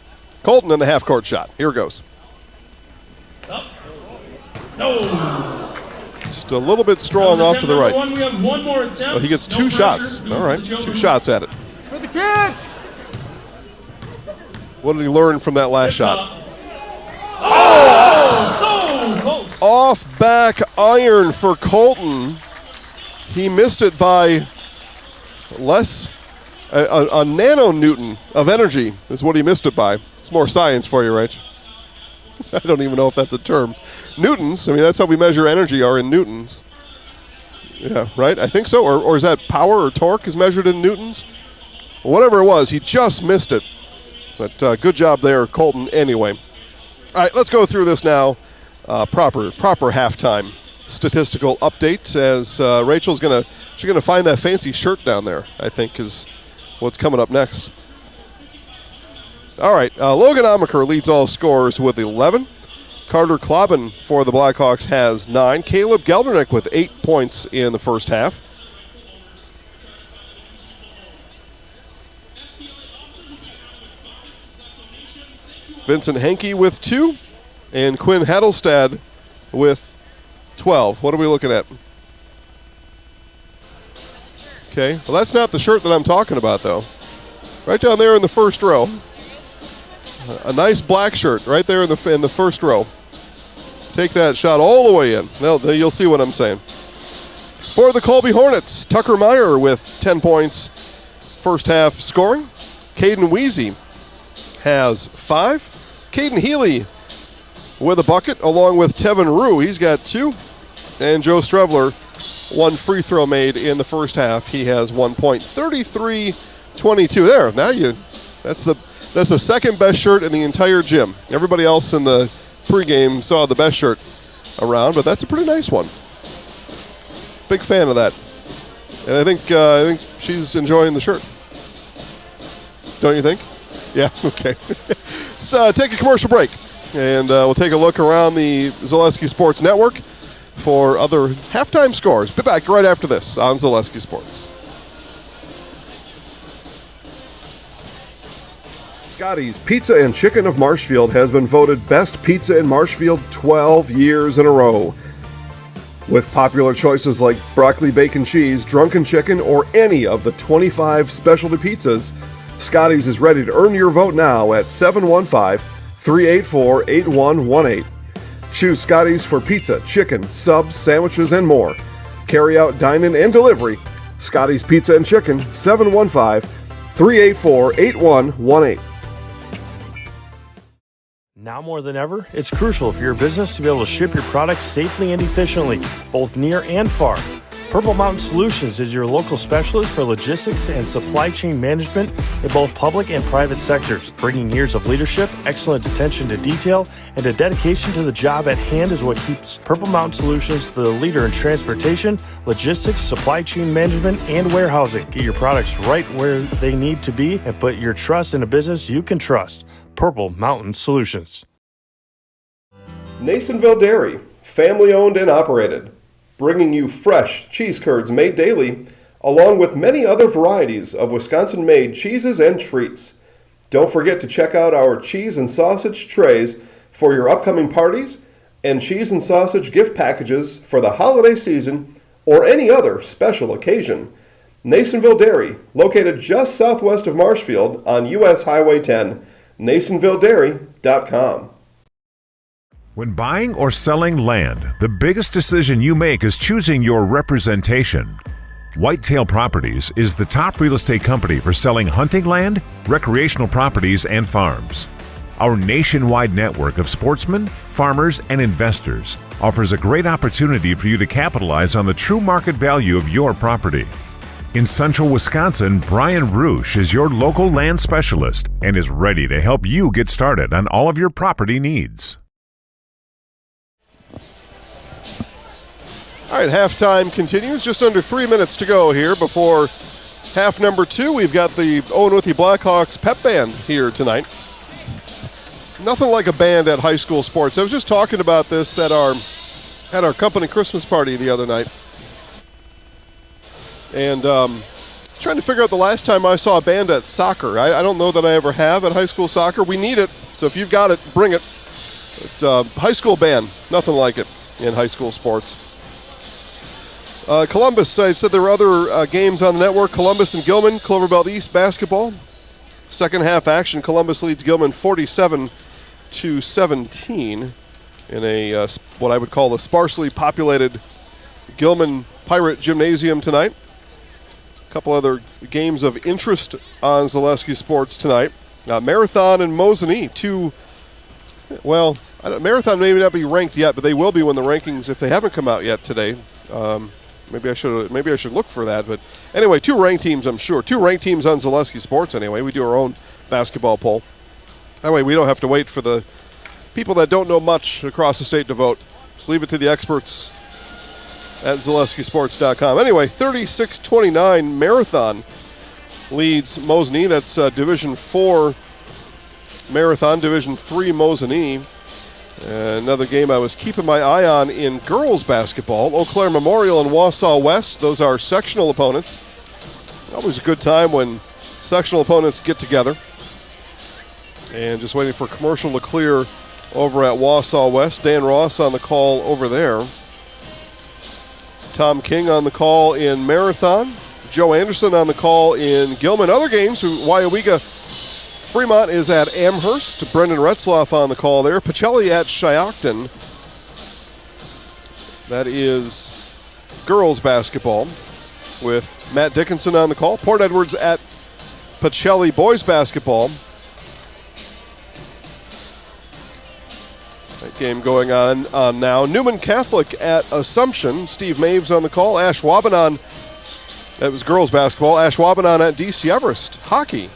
Colton in the half-court shot. Here goes. No. Just a little bit strong off to the right. We have one more attempt. Well, he gets 2 shots. All right, 2 shots at it. For the kids! What did he learn from that last shot? So close. Off back iron for Colton. He missed it by less, a nanonewton of energy is what he missed it by. It's more science for you, Rach. I don't even know if that's a term. Newtons, that's how we measure energy, are in newtons. Yeah, right? I think so. Or is that power or torque is measured in newtons? Whatever it was, he just missed it. But good job there, Colton, anyway. All right, let's go through this now. Proper halftime statistical update as Rachel's gonna find that fancy shirt down there, I think, is what's coming up next. All right, Logan Amaker leads all scorers with 11. Carter Klabin for the Blackhawks has 9. Caleb Geldernick with 8 points in the first half. Vincent Henke with 2. And Quinn Hadelstad with 12. What are we looking at? Okay, well, that's not the shirt that I'm talking about, though. Right down there in the first row. A nice black shirt right there in the first row. Take that shot all the way in. You'll see what I'm saying. For the Colby Hornets, Tucker Meyer with 10 points first half scoring. Caden Weezy has 5. Caden Healy with a bucket along with Tevin Rue. He's got 2. And Joe Strevler, 1 free throw made in the first half. He has 1 point. 33-22. There, now that's the second best shirt in the entire gym. Everybody else in the pregame saw the best shirt around, but that's a pretty nice one. Big fan of that. And I think she's enjoying the shirt. Don't you think? Yeah, okay. Let's take a commercial break, and we'll take a look around the Zaleski Sports Network for other halftime scores. Be back right after this on Zaleski Sports. Scotty's Pizza and Chicken of Marshfield has been voted Best Pizza in Marshfield 12 years in a row. With popular choices like broccoli bacon cheese, drunken chicken, or any of the 25 specialty pizzas, Scotty's is ready to earn your vote now at 715-384-8118. Choose Scotty's for pizza, chicken, subs, sandwiches, and more. Carry out, dine-in, and delivery. Scotty's Pizza and Chicken, 715-384-8118. Now more than ever, it's crucial for your business to be able to ship your products safely and efficiently, both near and far. Purple Mountain Solutions is your local specialist for logistics and supply chain management in both public and private sectors. Bringing years of leadership, excellent attention to detail, and a dedication to the job at hand is what keeps Purple Mountain Solutions the leader in transportation, logistics, supply chain management, and warehousing. Get your products right where they need to be and put your trust in a business you can trust. Purple Mountain Solutions. Nasonville Dairy, family owned and operated. bringing you fresh cheese curds made daily, along with many other varieties of Wisconsin-made cheeses and treats. Don't forget to check out our cheese and sausage trays for your upcoming parties and cheese and sausage gift packages for the holiday season or any other special occasion. Nasonville Dairy, located just southwest of Marshfield on US Highway 10, NasonvilleDairy.com. When buying or selling land, the biggest decision you make is choosing your representation. Whitetail Properties is the top real estate company for selling hunting land, recreational properties, and farms. Our nationwide network of sportsmen, farmers, and investors offers a great opportunity for you to capitalize on the true market value of your property. In central Wisconsin, Brian Roosh is your local land specialist and is ready to help you get started on all of your property needs. All right, halftime continues. Just under 3 minutes to go here before half number 2. We've got the Owen-Withee Blackhawks pep band here tonight. Nothing like a band at high school sports. I was just talking about this at our company Christmas party the other night. And trying to figure out the last time I saw a band at soccer. I don't know that I ever have at high school soccer. We need it, so if you've got it, bring it. But, high school band, nothing like it in high school sports. Columbus, I said there were other games on the network. Columbus and Gilman, Clover Belt East basketball. Second half action, Columbus leads Gilman 47-17 in a what I would call a sparsely populated Gilman Pirate Gymnasium tonight. A couple other games of interest on Zaleski Sports tonight. Marathon and Mosinee, Marathon may not be ranked yet, but they will be when the rankings, if they haven't come out yet today. Maybe I should look for that. But anyway, 2 ranked teams, I'm sure. 2 ranked teams on Zaleski Sports anyway. We do our own basketball poll. That way we don't have to wait for the people that don't know much across the state to vote. Just leave it to the experts at ZaleskiSports.com. Anyway, 36-29 Marathon leads Mosinee. That's Division 4 Marathon, Division 3 Mosinee. Another game I was keeping my eye on in girls basketball. Eau Claire Memorial and Wausau West. Those are sectional opponents. Always a good time when sectional opponents get together. And just waiting for commercial to clear over at Wausau West. Dan Ross on the call over there. Tom King on the call in Marathon. Joe Anderson on the call in Gilman. Other games, WIAA Fremont is at Amherst. Brendan Retzloff on the call there. Pacelli at Shiocton. That is girls basketball with Matt Dickinson on the call. Port Edwards at Pacelli boys basketball. That game going on now. Newman Catholic at Assumption. Steve Maves on the call. Ashwaubenon, that was girls basketball. Ashwaubenon at DC Everest. Hockey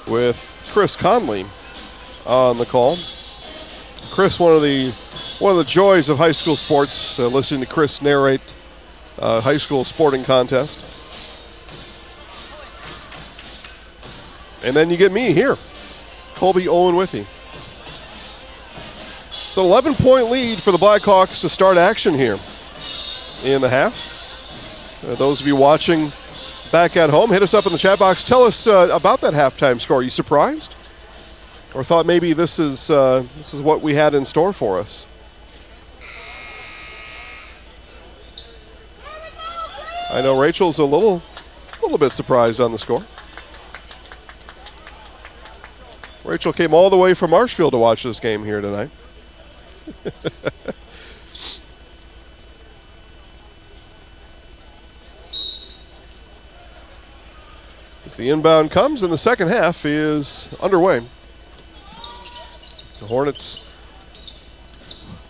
with Chris Conley on the call. Chris, one of the joys of high school sports, listening to Chris narrate high school sporting contest. And then you get me here, Colby Owen-Withee. So 11-point lead for the Blackhawks to start action here in the half. Those of you watching back at home, hit us up in the chat box. Tell us about that halftime score. Are you surprised? Or thought maybe this is what we had in store for us? I know Rachel's a little bit surprised on the score. Rachel came all the way from Marshfield to watch this game here tonight. As the inbound comes and the second half is underway. The Hornets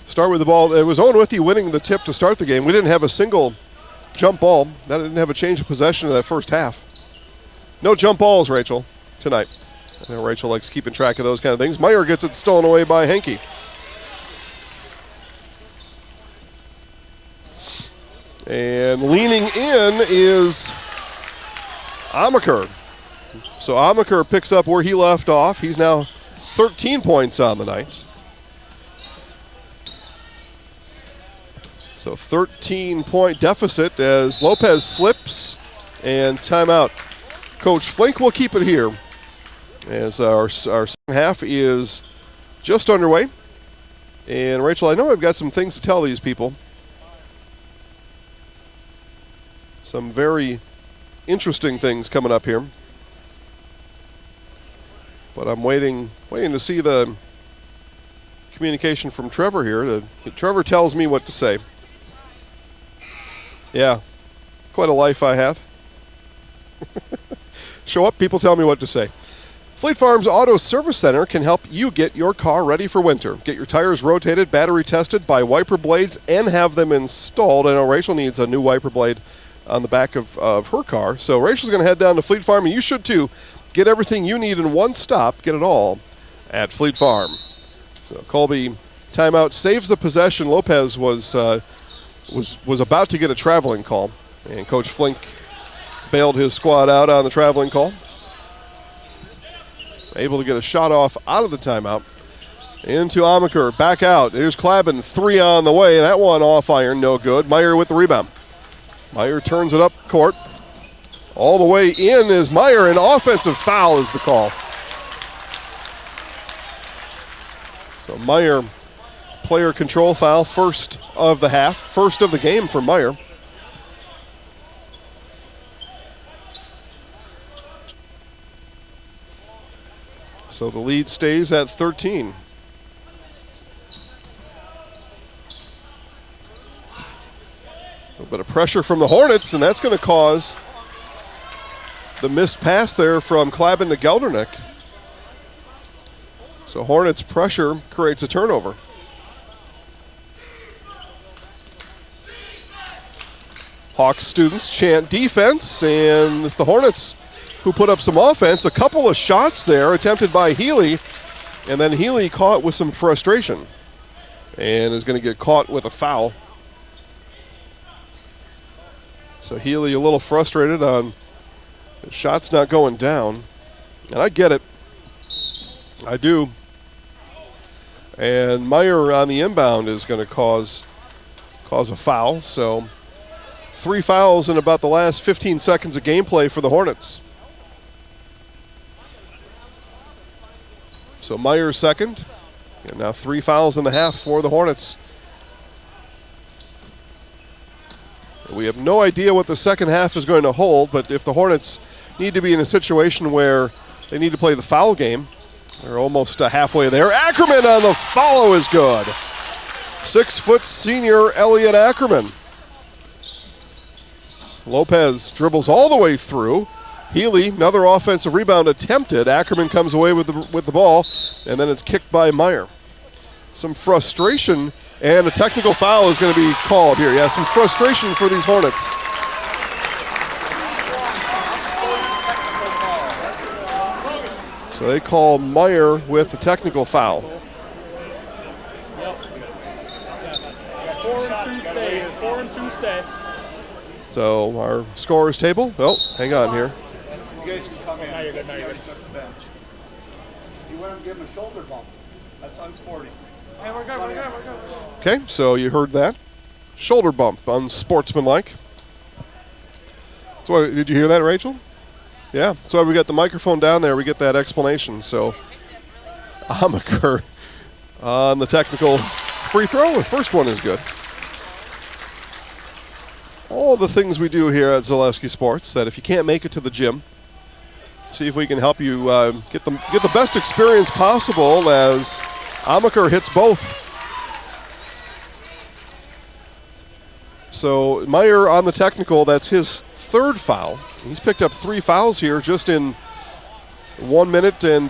start with the ball. It was Owen-Withee winning the tip to start the game. We didn't have a single jump ball. That didn't have a change of possession in that first half. No jump balls, Rachel, tonight. I know Rachel likes keeping track of those kind of things. Meyer gets it stolen away by Henke. And leaning in is Amaker. So Amaker picks up where he left off. He's now 13 points on the night. So 13-point deficit as Lopez slips and timeout. Coach Flink will keep it here as our second half is just underway. And Rachel, I know I've got some things to tell these people. Some very interesting things coming up here. But I'm waiting to see the communication from Trevor here. Trevor tells me what to say. Yeah, quite a life I have. Show up, people tell me what to say. Fleet Farm's Auto Service Center can help you get your car ready for winter. Get your tires rotated, battery tested, buy wiper blades, and have them installed. I know Rachel needs a new wiper blade on the back of her car. So Rachel's going to head down to Fleet Farm, and you should too. Get everything you need in one stop. Get it all at Fleet Farm. So Colby, timeout, saves the possession. Lopez was about to get a traveling call, and Coach Flink bailed his squad out on the traveling call. Able to get a shot off out of the timeout. Into Amaker, back out. Here's Klaben, 3 on the way. That one off iron, no good. Meyer with the rebound. Meyer turns it up court. All the way in is Meyer. An offensive foul is the call. So Meyer, player control foul, first of the half, first of the game for Meyer. So the lead stays at 13. A little bit of pressure from the Hornets, and that's going to cause the missed pass there from Klaben to Geldernick. So Hornets pressure creates a turnover. Hawks students chant defense, and it's the Hornets who put up some offense. A couple of shots there attempted by Healy, and then Healy caught with some frustration and is going to get caught with a foul. So Healy a little frustrated on the shots not going down, and I get it. I do. And Meyer on the inbound is going to cause a foul. So 3 fouls in about the last 15 seconds of gameplay for the Hornets. So Meyer second, and now 3 fouls in the half for the Hornets. We have no idea what the second half is going to hold, but if the Hornets need to be in a situation where they need to play the foul game, they're almost halfway there. Ackerman on the follow is good. 6-foot senior Elliot Ackerman. Lopez dribbles all the way through. Healy, another offensive rebound attempted. Ackerman comes away with the ball, and then it's kicked by Meyer. Some frustration, and a technical foul is going to be called here. Yeah, some frustration for these Hornets. So they call Meyer with the technical foul. 4 and 2 stay. So our scorer's table. Oh, hang on here. You guys can come in. Now you're good. You want to give him a shoulder bump. That's unsporting. Hey, we're good. Okay, so you heard that. Shoulder bump, unsportsmanlike. So did you hear that, Rachel? Yeah, that's why we got the microphone down there. We get that explanation. So Amaker on the technical free throw. The first one is good. All the things we do here at Zaleski Sports, that if you can't make it to the gym, see if we can help you get the best experience possible as Amaker hits both. So Meyer on the technical, that's his 3rd foul. He's picked up 3 fouls here just in 1 minute and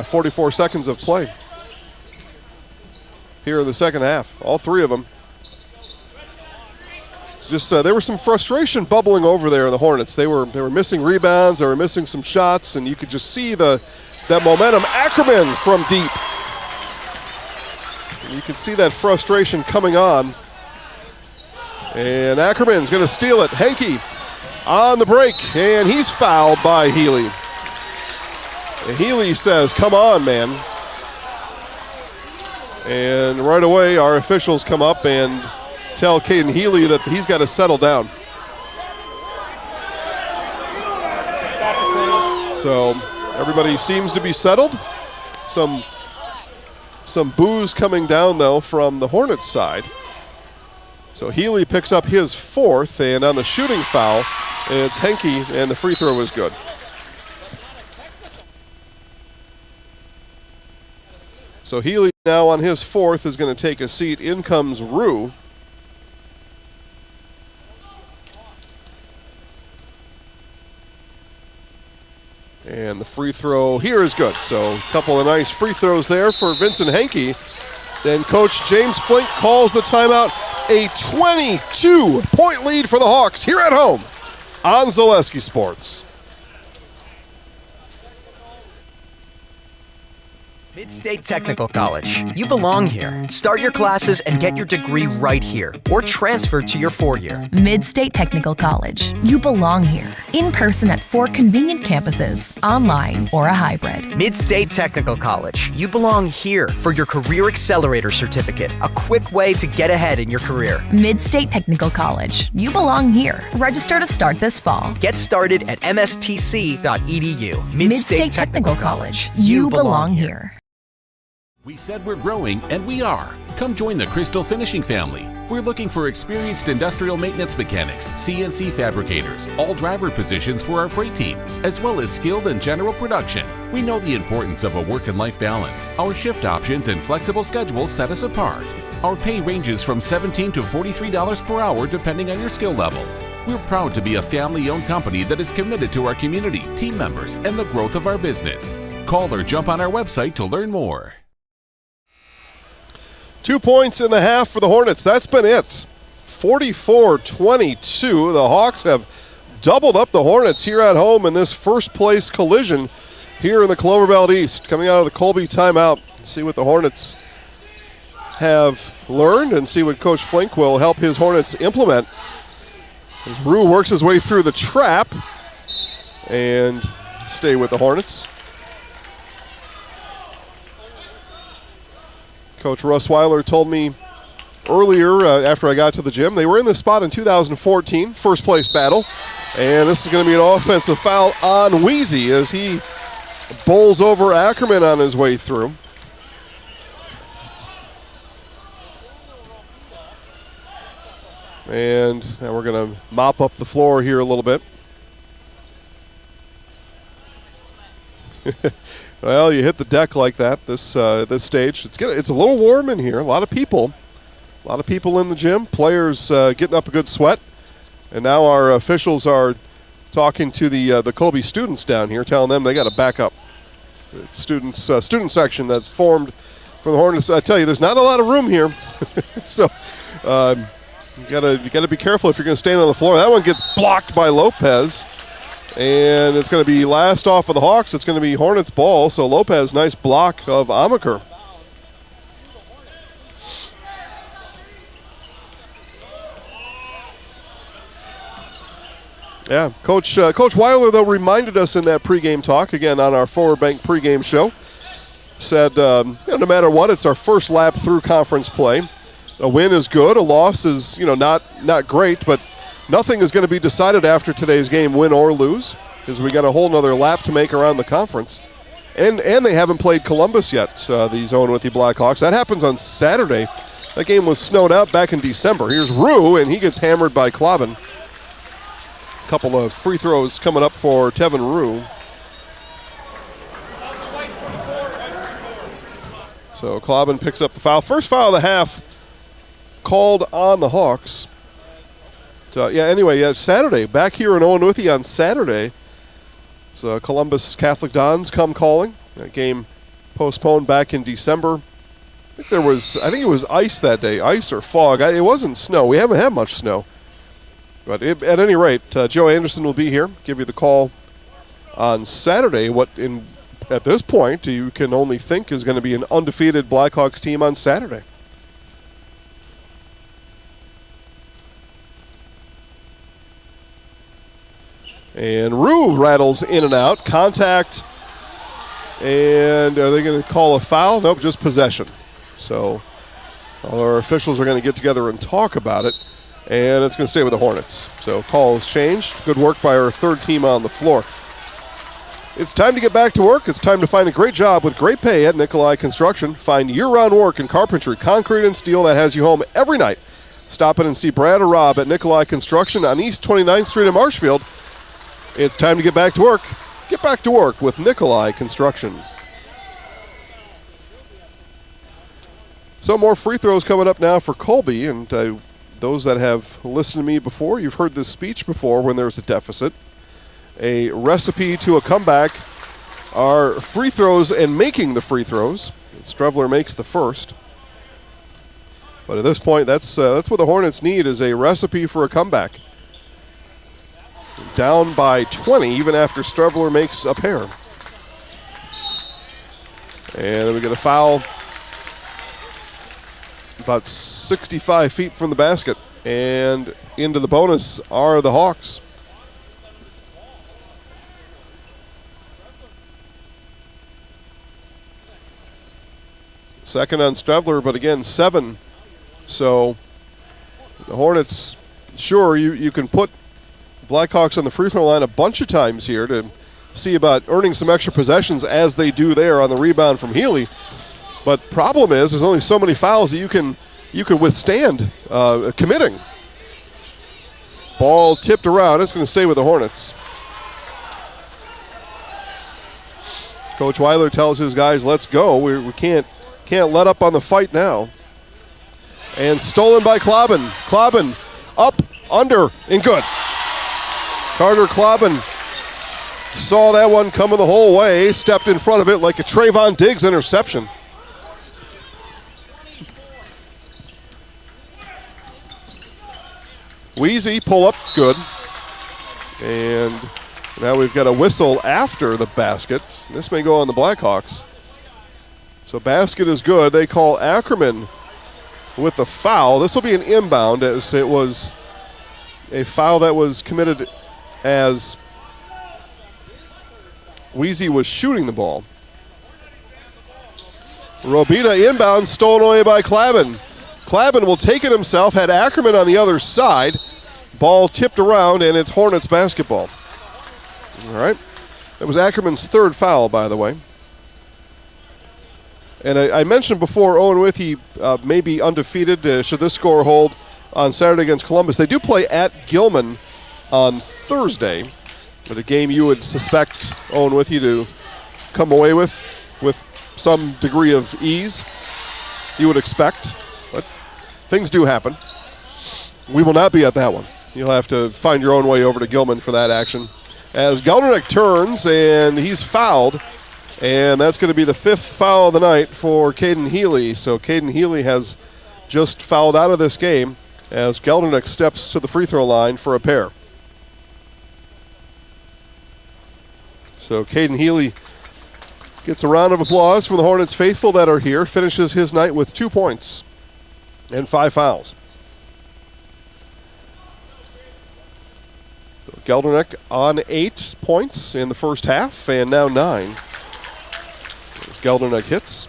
44 seconds of play here in the second half. All 3 of them. Just there was some frustration bubbling over there in the Hornets. They were missing rebounds. They were missing some shots, and you could just see that momentum. Ackerman from deep. You can see that frustration coming on. And Ackerman's going to steal it. Henke on the break, and he's fouled by Healy. And Healy says, "Come on, man." And right away, our officials come up and tell Caden Healy that he's got to settle down. So everybody seems to be settled. Some boos coming down, though, from the Hornets side. So Healy picks up his 4th, and on the shooting foul, it's Henke, and the free throw is good. So Healy now on his 4th is going to take a seat. In comes Rue. And the free throw here is good. So a couple of nice free throws there for Vincent Henke. Then Coach James Flink calls the timeout. A 22-point lead for the Hawks here at home on Zaleski Sports. Mid-State Technical College. You belong here. Start your classes and get your degree right here, or transfer to your 4-year. Mid-State Technical College. You belong here. In person at 4 convenient campuses, online or a hybrid. Mid-State Technical College. You belong here for your Career Accelerator Certificate, a quick way to get ahead in your career. Mid-State Technical College. You belong here. Register to start this fall. Get started at mstc.edu. Mid-State Technical College. You belong here. We said we're growing, and we are. Come join the Crystal Finishing family. We're looking for experienced industrial maintenance mechanics, CNC fabricators, all driver positions for our freight team, as well as skilled and general production. We know the importance of a work and life balance. Our shift options and flexible schedules set us apart. Our pay ranges from $17 to $43 per hour depending on your skill level. We're proud to be a family-owned company that is committed to our community, team members, and the growth of our business. Call or jump on our website to learn more. 2 points in the half for the Hornets. That's been it. 44-22. The Hawks have doubled up the Hornets here at home in this first-place collision here in the Clover Belt East. Coming out of the Colby timeout, see what the Hornets have learned and see what Coach Flink will help his Hornets implement. As Rue works his way through the trap and stay with the Hornets. Coach Russ Weiler told me earlier after I got to the gym, they were in this spot in 2014, first place battle. And this is going to be an offensive foul on Wheezy as he bowls over Ackerman on his way through. And now we're going to mop up the floor here a little bit. Well, you hit the deck like that this stage. It's a little warm in here. A lot of people in the gym. Players getting up a good sweat. And now our officials are talking to the Colby students down here, telling them they got to back up. Student section that's formed for the Hornets. I tell you, there's not a lot of room here, so you gotta be careful if you're going to stand on the floor. That one gets blocked by Lopez. And it's going to be last off of the Hawks. It's going to be Hornets ball. So Lopez, nice block of Amaker. Yeah, Coach Weiler, though, reminded us in that pregame talk, again on our Forward Bank pregame show, said no matter what, it's our first lap through conference play. A win is good. A loss is not great, but nothing is going to be decided after today's game, win or lose, because we got a whole nother lap to make around the conference. And they haven't played Columbus yet, these Owen-Withee Blackhawks. That happens on Saturday. That game was snowed out back in December. Here's Rue, and he gets hammered by Cloven. A couple of free throws coming up for Tevin Rue. So Cloven picks up the foul. First foul of the half called on the Hawks. Saturday, back here in Owen-Withee on Saturday. So Columbus Catholic Dons come calling. That game postponed back in December. I think it was ice that day, ice or fog. It wasn't snow. We haven't had much snow. But at any rate, Joe Anderson will be here, give you the call on Saturday. At this point, you can only think is going to be an undefeated Blackhawks team on Saturday. And Rue rattles in and out. Contact. And are they going to call a foul? Nope, just possession. So all our officials are going to get together and talk about it, and it's going to stay with the Hornets. So calls changed. Good work by our third team on the floor. It's time to get back to work. It's time to find a great job with great pay at Nikolai Construction. Find year-round work in carpentry, concrete, and steel that has you home every night. Stop in and see Brad or Rob at Nikolai Construction on East 29th Street in Marshfield. It's time to get back to work. Get back to work with Nikolai Construction. So more free throws coming up now for Colby, and those that have listened to me before, you've heard this speech before when there's a deficit. A recipe to a comeback are free throws and making the free throws. Strevler makes the first. But at this point, that's what the Hornets need, is a recipe for a comeback. Down by 20, even after Strevler makes a pair. And then we get a foul about 65 feet from the basket. And into the bonus are the Hawks. Second on Strevler, but again, 7. So the Hornets, sure, you can put Blackhawks on the free throw line a bunch of times here to see about earning some extra possessions, as they do there on the rebound from Healy. But problem is, there's only so many fouls that you can withstand committing. Ball tipped around. It's going to stay with the Hornets. Coach Weiler tells his guys, let's go. We can't let up on the fight now. And stolen by Klobin. Klobin up, under, and good. Carter Klobin saw that one coming the whole way, stepped in front of it like a Trayvon Diggs interception. Wheezy pull up, good. And now we've got a whistle after the basket. This may go on the Blackhawks. So basket is good. They call Ackerman with the foul. This will be an inbound, as it was a foul that was committed as Wheezy was shooting the ball. Robita inbound, stolen away by Klabin. Klabin will take it himself, had Ackerman on the other side. Ball tipped around, and it's Hornets basketball. All right. That was Ackerman's third foul, by the way. And I mentioned before, Owen-Withee may be undefeated should this score hold on Saturday against Columbus. They do play at Gilman on Thursday, but a game you would suspect Owen-Withee to come away with some degree of ease, you would expect. But things do happen. We will not be at that one. You'll have to find your own way over to Gilman for that action. As Geldernick turns, and he's fouled. And that's going to be the 5th foul of the night for Caden Healy. So Caden Healy has just fouled out of this game as Geldernick steps to the free throw line for a pair. So Caden Healy gets a round of applause from the Hornets faithful that are here, finishes his night with 2 points and 5 fouls. So Geldernick on 8 points in the first half, and now 9. Geldernick hits.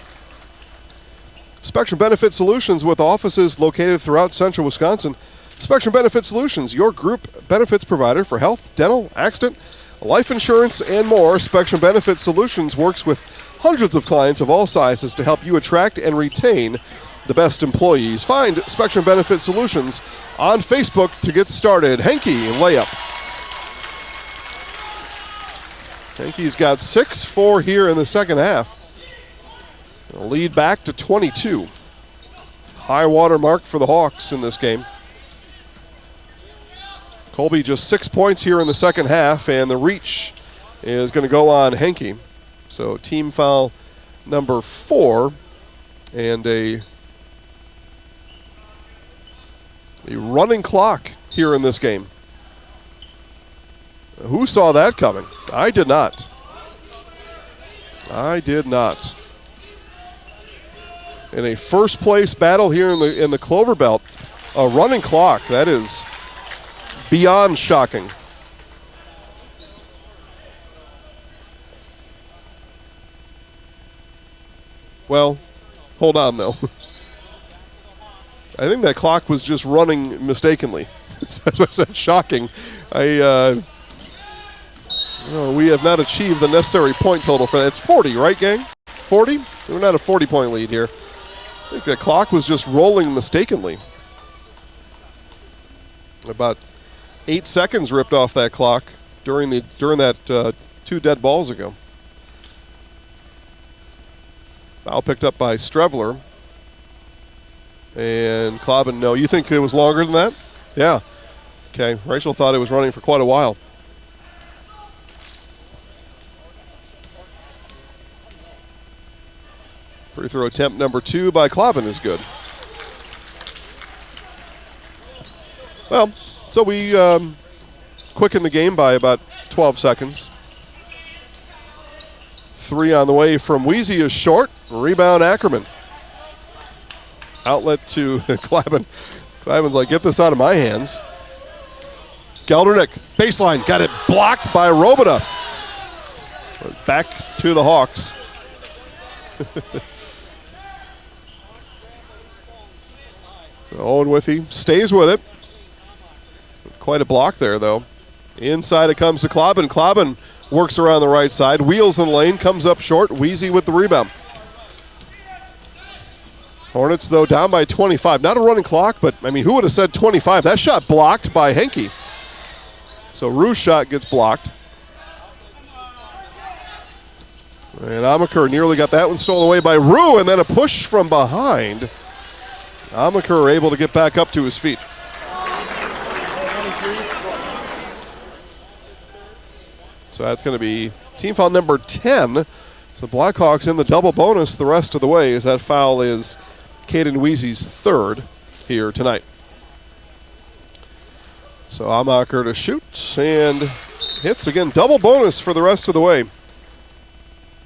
Spectrum Benefit Solutions, with offices located throughout central Wisconsin. Spectrum Benefit Solutions, your group benefits provider for health, dental, accident, life insurance, and more. Spectrum Benefit Solutions works with hundreds of clients of all sizes to help you attract and retain the best employees. Find Spectrum Benefit Solutions on Facebook to get started. Henke, layup. Henke's got 6 here in the second half. Lead back to 22. High water mark for the Hawks in this game. Colby just 6 points here in the second half, and the reach is going to go on Henke. So team foul number 4, and a running clock here in this game. Who saw that coming? I did not. I did not. In a first place battle here in the Clover Belt, a running clock, that is beyond shocking. Well, hold on though. I think that clock was just running mistakenly. That's what I said, shocking. We have not achieved the necessary point total for that. It's 40, right, gang? 40? We're not a 40-point lead here. I think that clock was just rolling mistakenly. About 8 seconds ripped off that clock during that 2 dead balls ago. Foul picked up by Strevler. And Klobin, no. You think it was longer than that? Yeah. Okay. Rachel thought it was running for quite a while. Free throw attempt number 2 by Klobin is good. Well, so we quicken the game by about 12 seconds. 3 on the way from Wheezy is short. Rebound Ackerman. Outlet to Klobin. Klobin's like, get this out of my hands. Geldernick, baseline, got it blocked by Robida. Back to the Hawks. So Owen-Withee stays with it. Quite a block there, though. Inside it comes to Klobin. Klobin works around the right side. Wheels in the lane, comes up short. Wheezy with the rebound. Hornets, though, down by 25. Not a running clock, but, I mean, who would have said 25? That shot blocked by Henke. So Rue's shot gets blocked. And Amaker nearly got that one stolen away by Rue, and then a push from behind. Amaker able to get back up to his feet. So that's going to be team foul number 10. So Blackhawks in the double bonus the rest of the way, as that foul is Caden Wheezy's 3rd here tonight. So Amaker to shoot and hits again. Double bonus for the rest of the way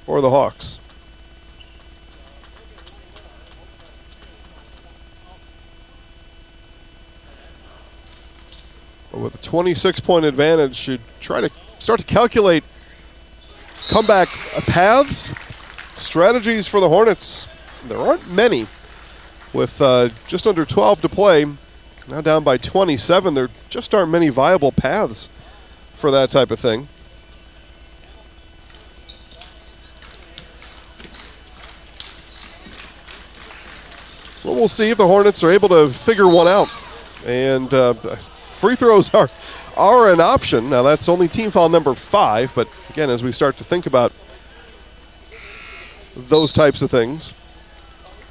for the Hawks. But with a 26-point advantage, should try to start to calculate comeback paths, strategies for the Hornets. There aren't many. With just under 12 to play, now down by 27, there just aren't many viable paths for that type of thing. Well, we'll see if the Hornets are able to figure one out. And free throws are an option. Now, that's only team foul number 5, but again, as we start to think about those types of things,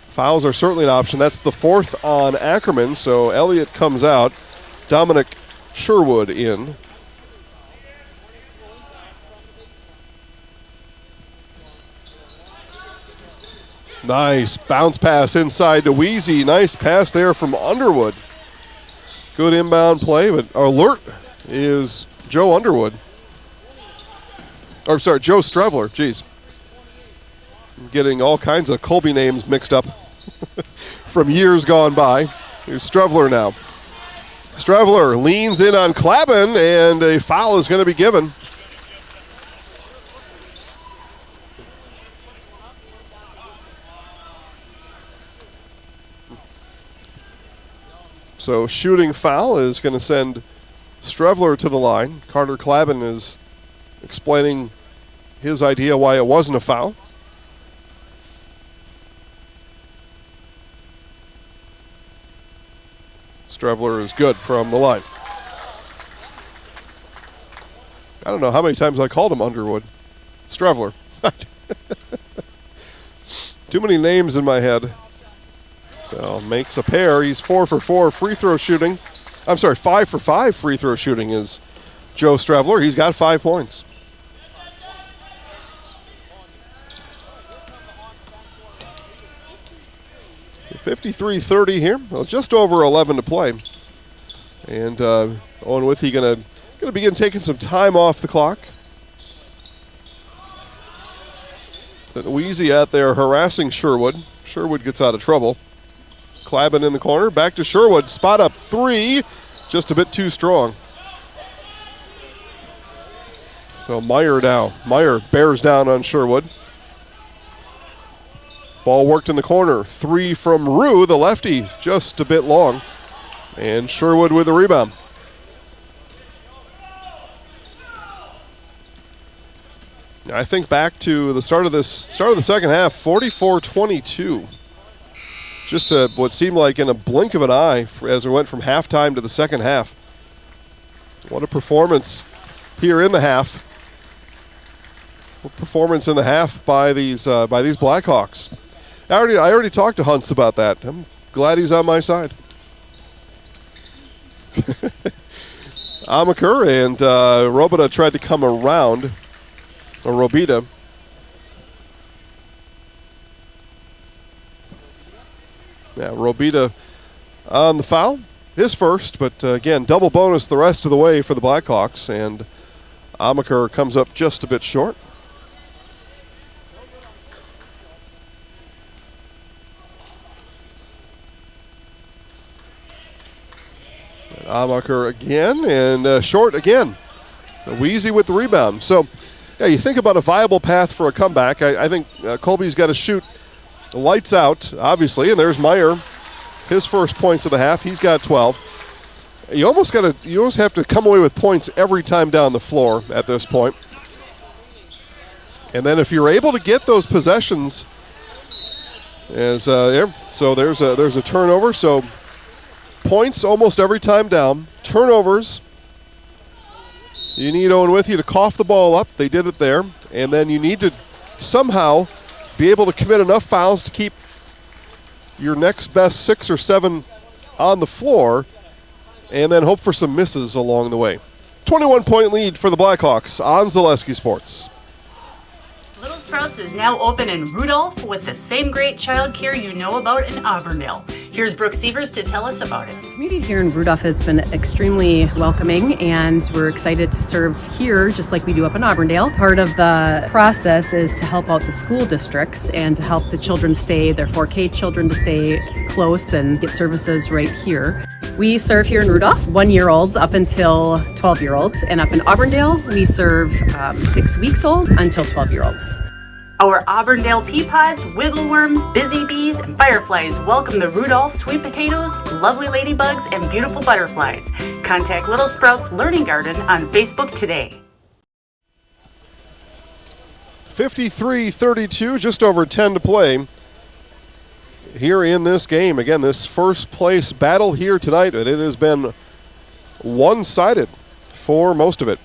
fouls are certainly an option. That's the 4th on Ackerman, so Elliott comes out. Dominic Sherwood in. Nice bounce pass inside to Wheezy. Nice pass there from Underwood. Good inbound play, but alert is Joe Underwood. Or, sorry, Joe Strevler. Jeez. I'm getting all kinds of Colby names mixed up from years gone by. Here's Strevler now. Strevler leans in on Klabin, and a foul is going to be given. So shooting foul is going to send Strevler to the line. Carter Klabin is explaining his idea why it wasn't a foul. Strevler is good from the line. I don't know how many times I called him Underwood. Strevler. Too many names in my head. So makes a pair. He's 4 for 4 free throw shooting. I'm sorry, 5 for 5 free throw shooting is Joe Strevler. He's got 5 points. .53-30 here. Well, just over 11 to play. And Owen-Withee gonna begin taking some time off the clock. But Wheezy out there harassing Sherwood. Sherwood gets out of trouble. Klabin in the corner, back to Sherwood. Spot up 3, just a bit too strong. So Meyer now. Meyer bears down on Sherwood. Ball worked in the corner. 3 from Rue, the lefty, just a bit long. And Sherwood with the rebound. I think back to the start of the second half, 44-22. Just what seemed like in a blink of an eye as we went from halftime to the second half. What a performance here in the half. What performance in the half by these Blackhawks. I already talked to Hunts about that. I'm glad he's on my side. Amaker and Robita tried to come around. Or Robita. Yeah, Robita on the foul. His first, but again, double bonus the rest of the way for the Blackhawks. And Amaker comes up just a bit short. And Amaker again, and short again. Wheezy with the rebound. So, yeah, you think about a viable path for a comeback. I think Colby's got to shoot lights out, obviously, and there's Meyer, his first points of the half. He's got 12. You almost have to come away with points every time down the floor at this point. And then if you're able to get those possessions, so there's a turnover. So points almost every time down. Turnovers. You need Owen-Withee to cough the ball up. They did it there. And then you need to somehow be able to commit enough fouls to keep your next best 6 or 7 on the floor and then hope for some misses along the way. 21-point lead for the Blackhawks on Zaleski Sports. Little Sprouts is now open in Rudolph with the same great childcare you know about in Auburndale. Here's Brooke Sievers to tell us about it. The community here in Rudolph has been extremely welcoming, and we're excited to serve here just like we do up in Auburndale. Part of the process is to help out the school districts and to help the children their 4K children to stay close and get services right here. We serve here in Rudolph 1-year-olds up until 12-year-olds, and up in Auburndale we serve 6 weeks old until 12-year-olds. Our Auburndale pea pods, wiggleworms, busy bees, and fireflies welcome the Rudolph sweet potatoes, lovely ladybugs, and beautiful butterflies. Contact Little Sprouts Learning Garden on Facebook today. 53-32, just over 10 to play here in this game. Again, this first place battle here tonight, and it has been one-sided for most of it.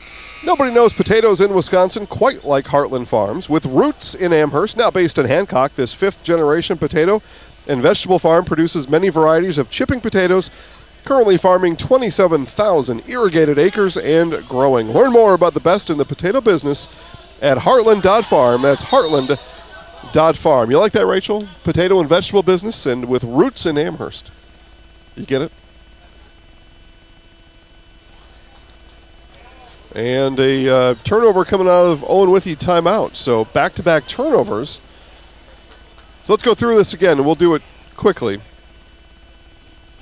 Nobody knows potatoes in Wisconsin quite like Heartland Farms. With roots in Amherst, now based in Hancock, this 5th-generation potato and vegetable farm produces many varieties of chipping potatoes, currently farming 27,000 irrigated acres and growing. Learn more about the best in the potato business at heartland.farm. That's heartland.farm. You like that, Rachel? Potato and vegetable business, and with roots in Amherst. You get it? And a turnover coming out of Owen-Withee timeout. So back-to-back turnovers. So let's go through this again, and we'll do it quickly.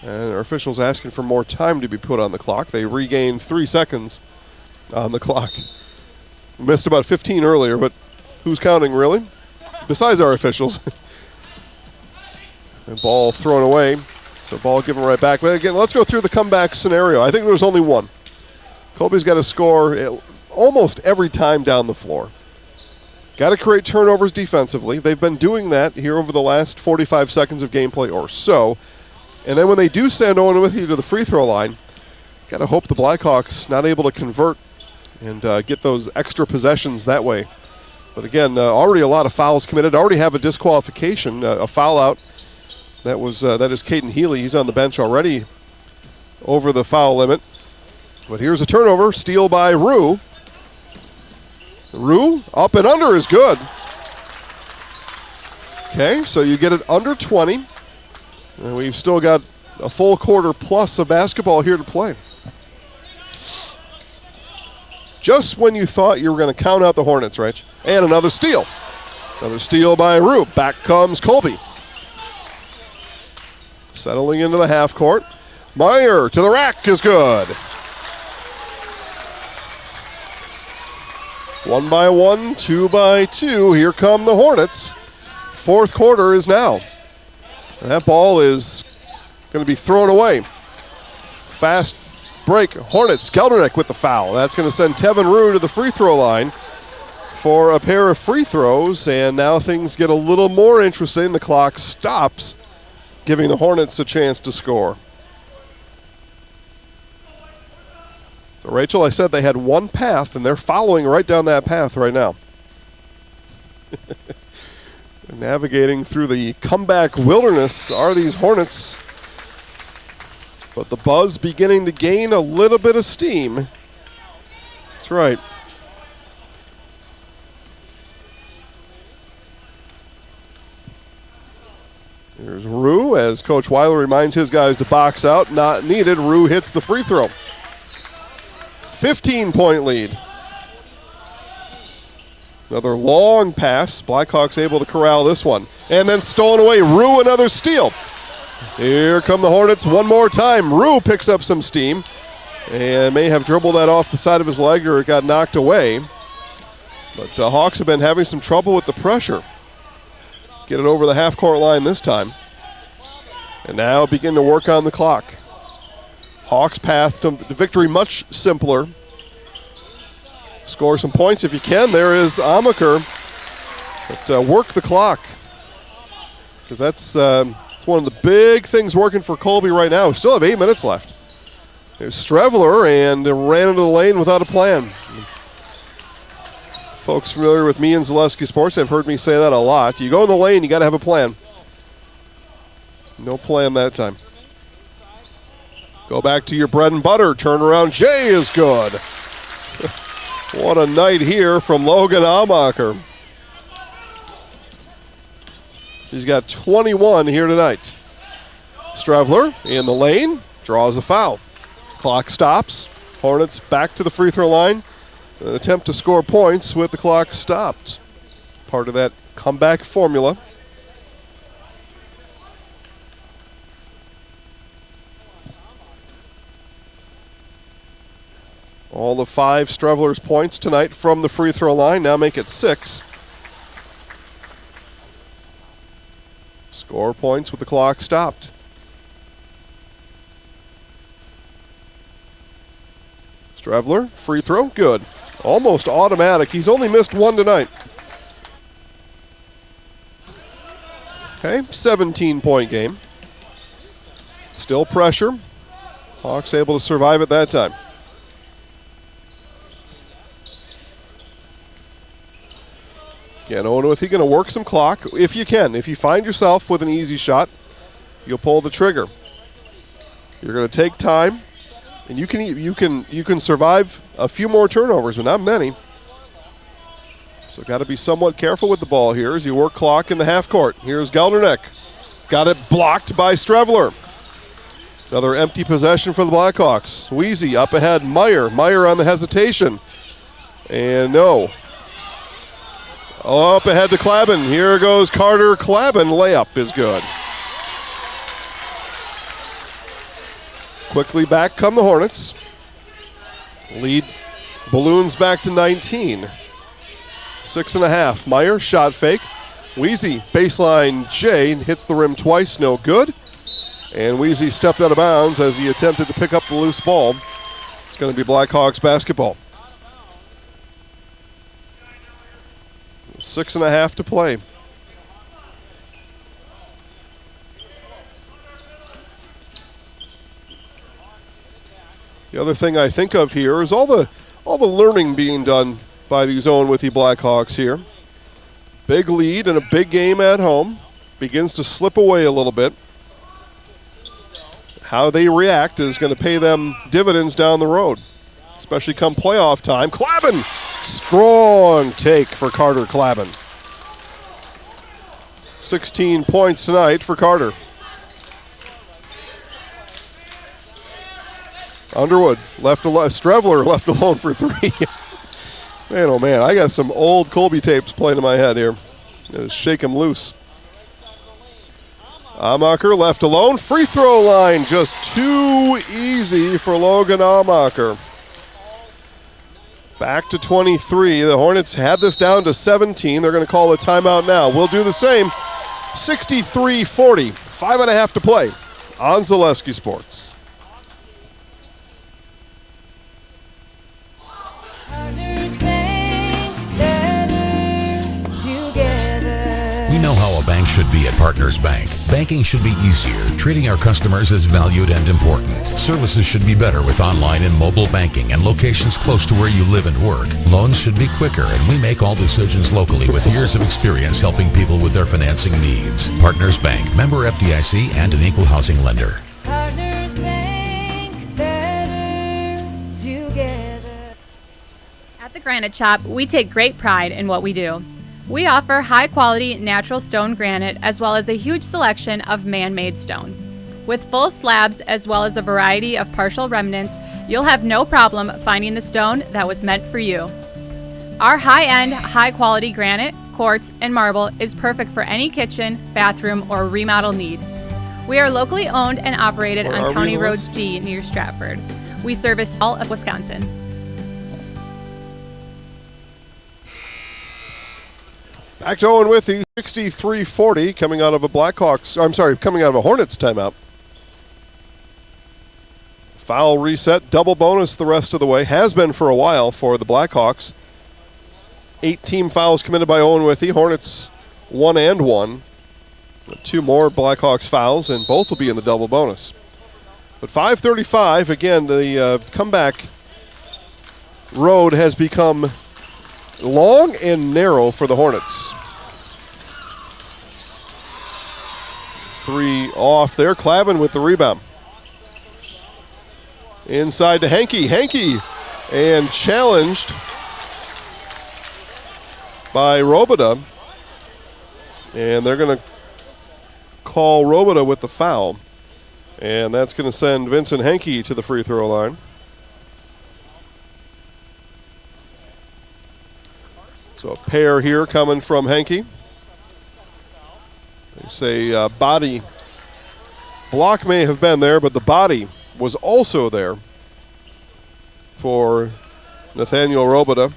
And our officials asking for more time to be put on the clock. They regained 3 seconds on the clock. Missed about 15 earlier, but who's counting, really? Besides our officials. And ball thrown away. So ball given right back. But again, let's go through the comeback scenario. I think there's only one. Colby's got to score almost every time down the floor. Got to create turnovers defensively. They've been doing that here over the last 45 seconds of gameplay or so. And then when they do send Owen-Withee to the free throw line, got to hope the Blackhawks not able to convert and get those extra possessions that way. But again, already a lot of fouls committed. Already have a disqualification, a foul out. That is Caden Healy. He's on the bench already over the foul limit. But here's a turnover, steal by Rue. Rue, up and under is good. Okay, so you get it under 20. And we've still got a full quarter plus of basketball here to play. Just when you thought you were going to count out the Hornets, Rich. And another steal. Another steal by Rue. Back comes Colby. Settling into the half court. Meyer to the rack is good. 1 by 1, 2 by 2. Here come the Hornets. fourth quarter is now. And that ball is going to be thrown away. Fast break. Hornets. Geldernick with the foul. That's going to send Tevin Rue to the free throw line for a pair of free throws. And now things get a little more interesting. The clock stops, giving the Hornets a chance to score. So, Rachel, I said they had one path, and they're following right down that path right now. Navigating through the comeback wilderness are these Hornets. But the buzz beginning to gain a little bit of steam. That's right. Here's Rue as Coach Weiler reminds his guys to box out. Not needed. Rue hits the free throw. 15-point lead. Another long pass. Blackhawks able to corral this one. And then stolen away. Rue, another steal. Here come the Hornets one more time. Rue picks up some steam and may have dribbled that off the side of his leg or it got knocked away. But Hawks have been having some trouble with the pressure. Get it over the half-court line this time. And now begin to work on the clock. Hawks' path to victory much simpler. Score some points if you can. There is Amaker. But work the clock. Because that's one of the big things working for Colby right now. We still have 8 minutes left. There's Strevler and ran into the lane without a plan. Folks familiar with me and Zaleski Sports have heard me say that a lot. You go in the lane, you got to have a plan. No plan that time. Go back to your bread and butter. Turnaround J is good. What a night here from Logan Amaker. He's got 21 here tonight. Strevler in the lane, draws a foul. Clock stops. Hornets back to the free throw line. An attempt to score points with the clock stopped. Part of that comeback formula. All the 5 Strevler's points tonight from the free throw line now make it 6. Score points with the clock stopped. Strevler, free throw, good. Almost automatic. He's only missed 1 tonight. Okay, 17-point game. Still pressure. Hawks able to survive it that time. Again, Owen-Withee going to work some clock if you can. If you find yourself with an easy shot, you'll pull the trigger. You're going to take time, and you can survive a few more turnovers, but not many. So got to be somewhat careful with the ball here as you work clock in the half court. Here's Geldernick. Got it blocked by Strevler. Another empty possession for the Blackhawks. Wheezy up ahead. Meyer on the hesitation. And no. Up ahead to Klabin. Here goes Carter Klabin. Layup is good. Quickly back come the Hornets. Lead balloons back to 19. 6.5. Meyer, shot fake. Wheezy, baseline J, hits the rim twice, no good. And Wheezy stepped out of bounds as he attempted to pick up the loose ball. It's going to be Blackhawks basketball. 6.5 to play. The other thing I think of here is all the learning being done by these Owen-Withee Blackhawks here. Big lead and a big game at home. Begins to slip away a little bit. How they react is going to pay them dividends down the road, especially come playoff time. Klabin! Strong take for Carter Klabin. 16 points tonight for Carter. Underwood left alone. Strevler left alone for 3. Man, oh man, I got some old Colby tapes playing in my head here. Just shake him loose. Amaker left alone. Free throw line just too easy for Logan Amaker. Back to 23. The Hornets had this down to 17. They're going to call a timeout now. We'll do the same 63-40. 5.5 to play on Zaleski Sports. We know how a bank should be at Partners Bank. Banking should be easier, treating our customers as valued and important. Services should be better with online and mobile banking and locations close to where you live and work. Loans should be quicker, and we make all decisions locally with years of experience helping people with their financing needs. Partners Bank, member FDIC, and an equal housing lender. Partners Bank, better together. At the Granite Shop, we take great pride in what we do. We offer high-quality natural stone granite as well as a huge selection of man-made stone. With full slabs as well as a variety of partial remnants, you'll have no problem finding the stone that was meant for you. Our high-end, high-quality granite, quartz, and marble is perfect for any kitchen, bathroom, or remodel need. We are locally owned and operated on County Road C near Stratford. We service all of Wisconsin. Back to Owen-Withee, 63-40, coming out of a coming out of a Hornets timeout. Foul reset, double bonus the rest of the way. Has been for a while for the Blackhawks. 8 team fouls committed by Owen-Withee. Hornets 1 and 1. 2 more Blackhawks fouls, and both will be in the double bonus. But 5:35, again, the comeback road has become long and narrow for the Hornets. 3 off there. Clavin with the rebound. Inside to Henke. Henke and challenged by Robida. And they're going to call Robida with the foul. And that's going to send Vincent Henke to the free throw line. So a pair here coming from Henke. They say body block may have been there, but the body was also there for Nathaniel Robida.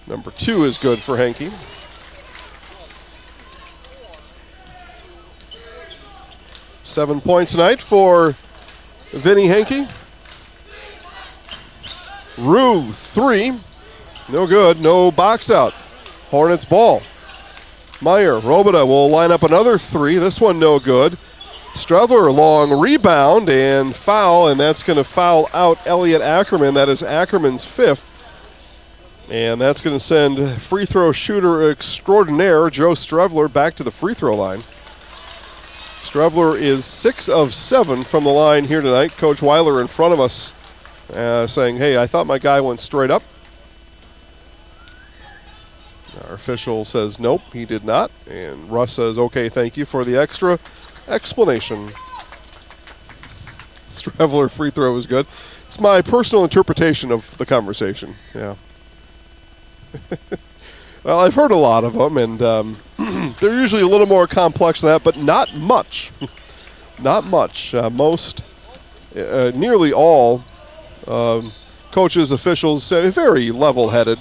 Number 2 is good for Henke. Seven points tonight for Vinny Henke. Rue, 3. No good. No box out. Hornets ball. Meyer, Robida will line up another 3. This one no good. Strevler, long rebound and foul, and that's going to foul out Elliot Ackerman. That is Ackerman's 5th. And that's going to send free throw shooter extraordinaire Joe Strevler back to the free throw line. Strevler is 6 of 7 from the line here tonight. Coach Weiler in front of us saying, hey, I thought my guy went straight up. Our official says, nope, he did not. And Russ says, okay, thank you for the extra explanation. Strevler free throw is good. It's my personal interpretation of the conversation. Yeah. Well, I've heard a lot of them, and they're usually a little more complex than that, but not much. Not much. Nearly all coaches, officials, very level-headed,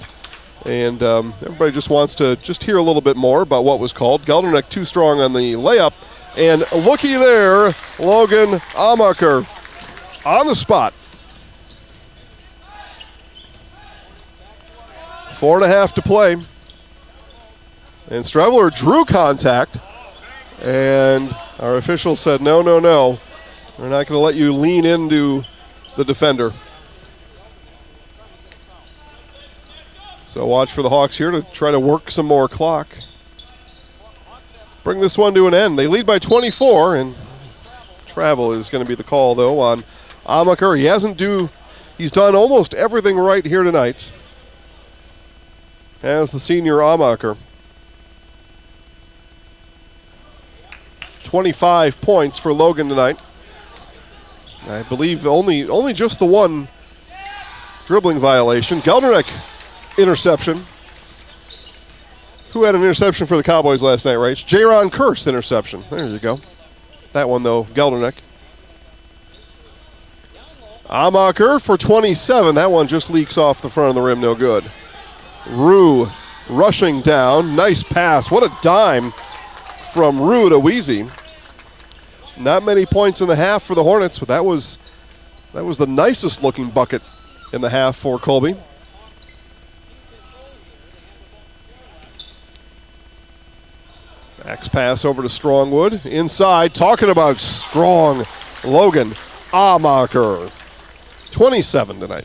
and everybody just wants to just hear a little bit more about what was called. Gelderneck too strong on the layup, and looky there, Logan Amacher on the spot. 4.5 to play. And Strevler drew contact, and our official said, no, no, no. We're not going to let you lean into the defender. So watch for the Hawks here to try to work some more clock. Bring this one to an end. They lead by 24, and travel is going to be the call, though, on Amacher. He's done almost everything right here tonight. As the senior Amacher. 25 points for Logan tonight. I believe only just the one dribbling violation. Gelderneck interception. Who had an interception for the Cowboys last night, right? Jaron Kearse interception. There you go. That one, though, Gelderneck. Amacher for 27. That one just leaks off the front of the rim, no good. Rue, rushing down. Nice pass. What a dime from Owen-Withee. Not many points in the half for the Hornets, but that was the nicest looking bucket in the half for Colby. Max pass over to Strongwood. Inside, talking about strong Logan Amacher. 27 tonight.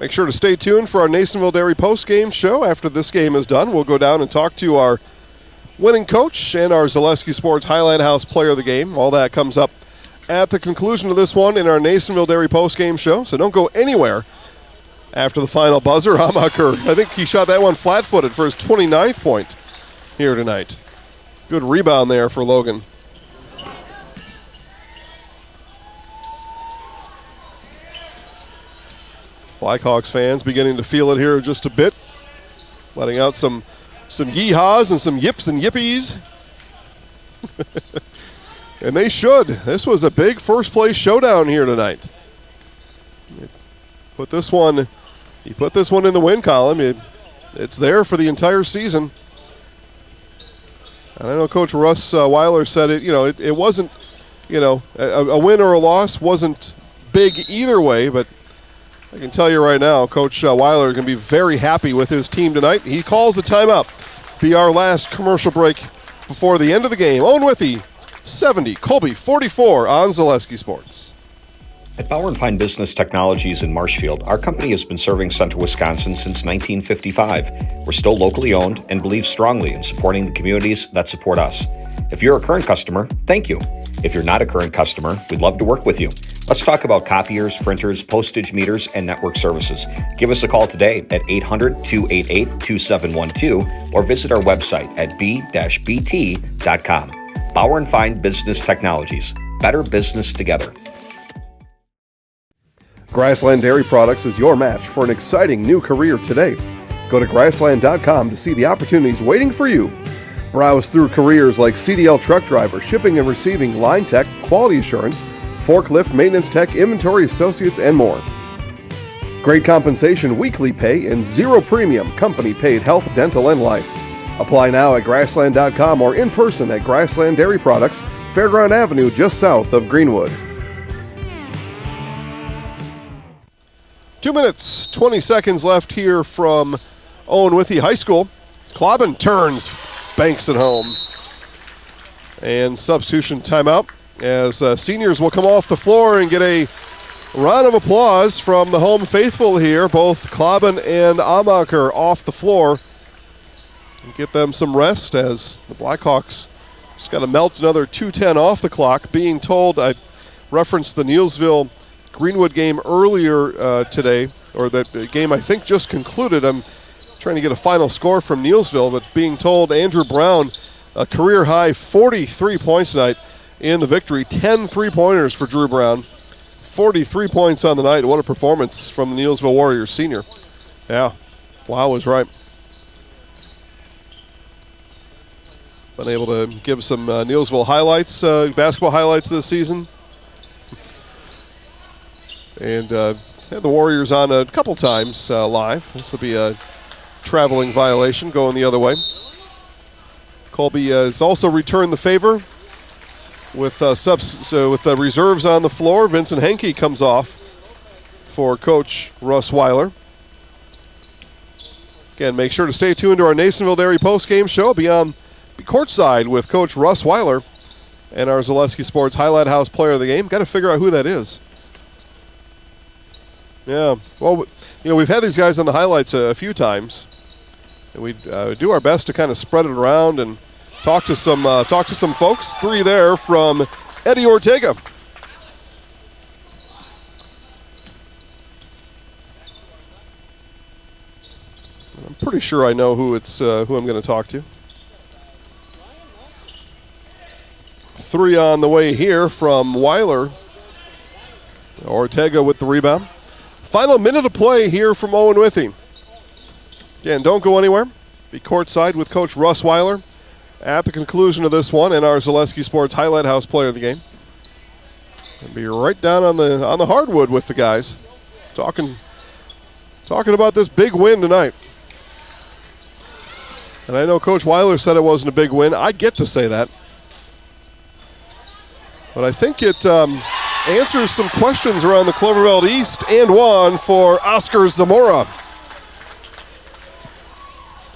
Make sure to stay tuned for our Nasonville Dairy post-game show. After this game is done, we'll go down and talk to our winning coach and our Zaleski Sports Highlight House player of the game. All that comes up at the conclusion of this one in our Nasonville Dairy post-game show, so don't go anywhere after the final buzzer. Amacher, I think he shot that one flat-footed for his 29th point here tonight. Good rebound there for Logan. Blackhawks fans beginning to feel it here just a bit, letting out some yeehaws and some yips and yippies. And they should. This was a big first-place showdown here tonight. He put this one in the win column. It's there for the entire season. And I know Coach Russ Weiler said it. It wasn't. A win or a loss wasn't big either way, but I can tell you right now, Coach Weiler is going to be very happy with his team tonight. He calls the timeout. Be our last commercial break before the end of the game. Owen-Withee, 70, Colby, 44 on Zaleski Sports. At Bauer & Fine Business Technologies in Marshfield, our company has been serving Central Wisconsin since 1955. We're still locally owned and believe strongly in supporting the communities that support us. If you're a current customer, thank you. If you're not a current customer, we'd love to work with you. Let's talk about copiers, printers, postage meters, and network services. Give us a call today at 800-288-2712 or visit our website at b-bt.com. Bauer & Fine Business Technologies. Better business together. Grassland Dairy Products is your match for an exciting new career today. Go to grassland.com to see the opportunities waiting for you. Browse through careers like CDL truck driver, shipping and receiving, line tech, quality assurance, forklift, maintenance tech, inventory associates, and more. Great compensation, weekly pay, and zero premium company-paid health, dental, and life. Apply now at grassland.com or in person at Grassland Dairy Products, Fairground Avenue, just south of Greenwood. 2 minutes, 20 seconds left here from Owen-Withee High School. Clobbin turns, banks it home. And substitution timeout as seniors will come off the floor and get a round of applause from the home faithful here. Both Clobbin and Amacher off the floor. And get them some rest as the Blackhawks just got to melt another 2:10 off the clock. Being told, I referenced the Neilsville Greenwood game earlier today, or that game I think just concluded. I'm trying to get a final score from Neilsville, but being told Andrew Brown, a career high 43 points tonight in the victory. 10 3-pointers for Drew Brown. 43 points on the night. What a performance from the Neilsville Warriors senior. Yeah, Wow was right. Been able to give some Neilsville highlights, basketball highlights this season. And had the Warriors on a couple times live. This will be a traveling violation going the other way. Colby has also returned the favor with with the reserves on the floor. Vincent Henke comes off for Coach Russ Weiler. Again, make sure to stay tuned to our Nasonville Dairy post-game show. Be courtside with Coach Russ Weiler and our Zaleski Sports Highlight House player of the game. Got to figure out who that is. Yeah, well, you know, we've had these guys on the highlights a few times, and we do our best to kind of spread it around and talk to some folks. 3 there from Eddie Ortega. I'm pretty sure I know who I'm going to talk to. 3 on the way here from Weiler. Ortega with the rebound. Final minute of play here from Owen-Withee. Again, don't go anywhere. Be courtside with Coach Russ Weiler at the conclusion of this one and our Zaleski Sports Highlight House player of the game. And be right down on the hardwood with the guys, talking about this big win tonight. And I know Coach Weiler said it wasn't a big win. I get to say that. But I think it answers some questions around the Clover Belt East and one for Oscar Zamora.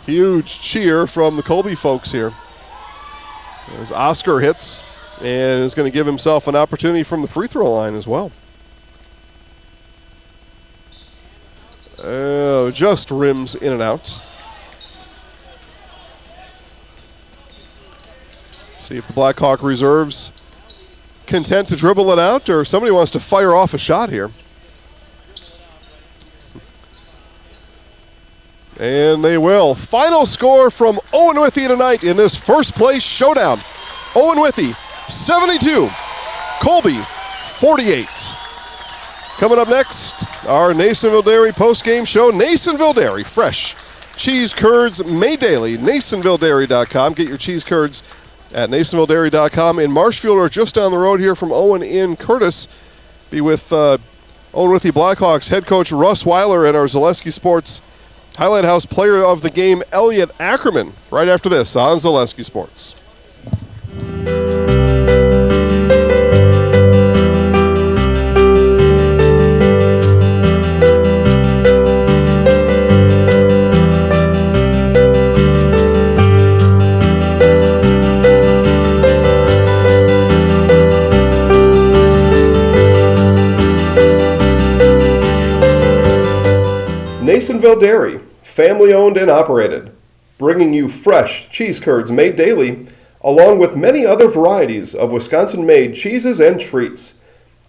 Huge cheer from the Colby folks here as Oscar hits and is going to give himself an opportunity from the free throw line as well. Just rims in and out. See if the Blackhawk reserves content to dribble it out, or somebody wants to fire off a shot here. And they will. Final score from Owen-Withee tonight in this first place showdown. Owen-Withee 72, Colby 48. Coming up next, our Nasonville Dairy post-game show. Nasonville Dairy, fresh cheese curds made daily. NasonvilleDairy.com. Get your cheese curds at NasonvilleDairy.com. In Marshfield, or just down the road here from Owen in Curtis. Be with Owen-Withee Blackhawks head coach Russ Weiler and our Zaleski Sports Highlight House player of the game, Elliot Ackerman, right after this on Zaleski Sports. Nasonville Dairy, family owned and operated, bringing you fresh cheese curds made daily, along with many other varieties of Wisconsin-made cheeses and treats.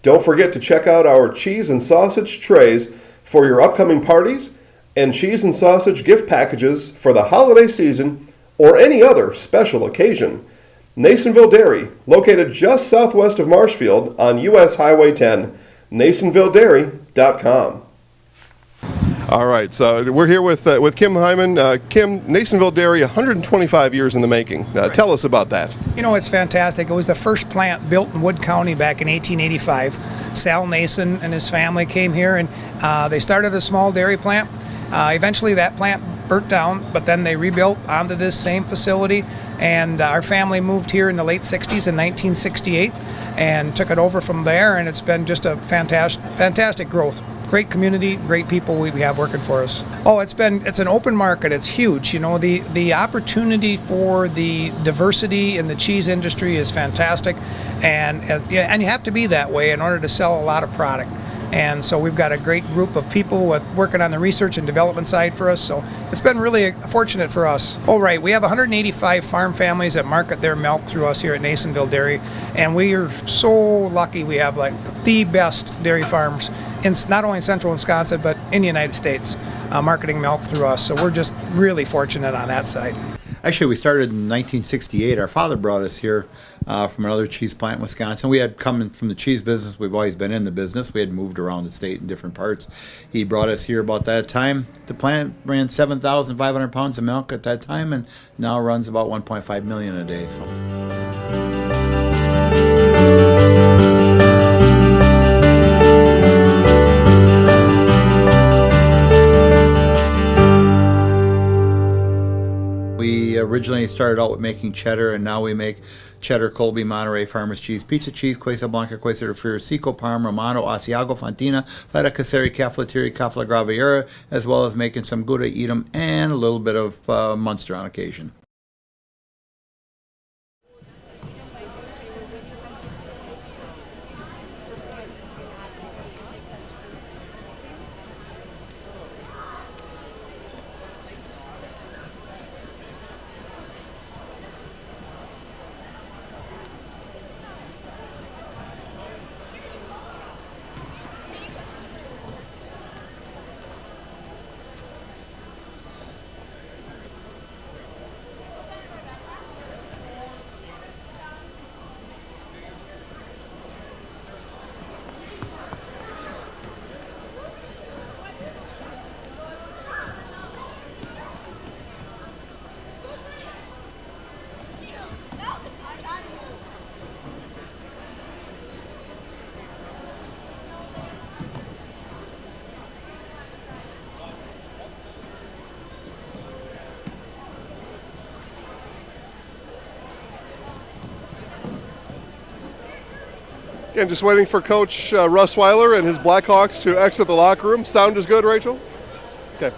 Don't forget to check out our cheese and sausage trays for your upcoming parties and cheese and sausage gift packages for the holiday season or any other special occasion. Nasonville Dairy, located just southwest of Marshfield on U.S. Highway 10, NasonvilleDairy.com. All right, so we're here with Kim Hyman. Kim, Nasonville Dairy, 125 years in the making. Tell us about that. You know, it's fantastic. It was the first plant built in Wood County back in 1885. Sal Nason and his family came here, and they started a small dairy plant. Eventually that plant burnt down, but then they rebuilt onto this same facility, and our family moved here in the late 60s in 1968 and took it over from there, and it's been just a fantastic growth. Great community, great people we have working for us. Oh, it's an open market. It's huge. You know, the opportunity for the diversity in the cheese industry is fantastic, and you have to be that way in order to sell a lot of product. And so we've got a great group of people working on the research and development side for us. So it's been really fortunate for us. Oh, right. We have 185 farm families that market their milk through us here at Nasonville Dairy. And we are so lucky we have like the best dairy farms in not only in central Wisconsin, but in the United States, marketing milk through us. So we're just really fortunate on that side. Actually, we started in 1968. Our father brought us here from another cheese plant in Wisconsin. We had come from the cheese business. We've always been in the business. We had moved around the state in different parts. He brought us here about that time. The plant ran 7,500 pounds of milk at that time, and now runs about 1.5 million a day. So. We originally started out with making cheddar, and now we make cheddar, Colby, Monterey, Farmers Cheese, Pizza Cheese, Quesa Blanca, Quesa de Friar, Seco, Parma, Romano, Asiago, Fontina, Feta Caseri, Cafflettieri, Cafla Graviera, as well as making some Gouda Edam and a little bit of Munster on occasion. And just waiting for Coach Russ Weiler and his Blackhawks to exit the locker room. Sound is good, Rachel? Okay.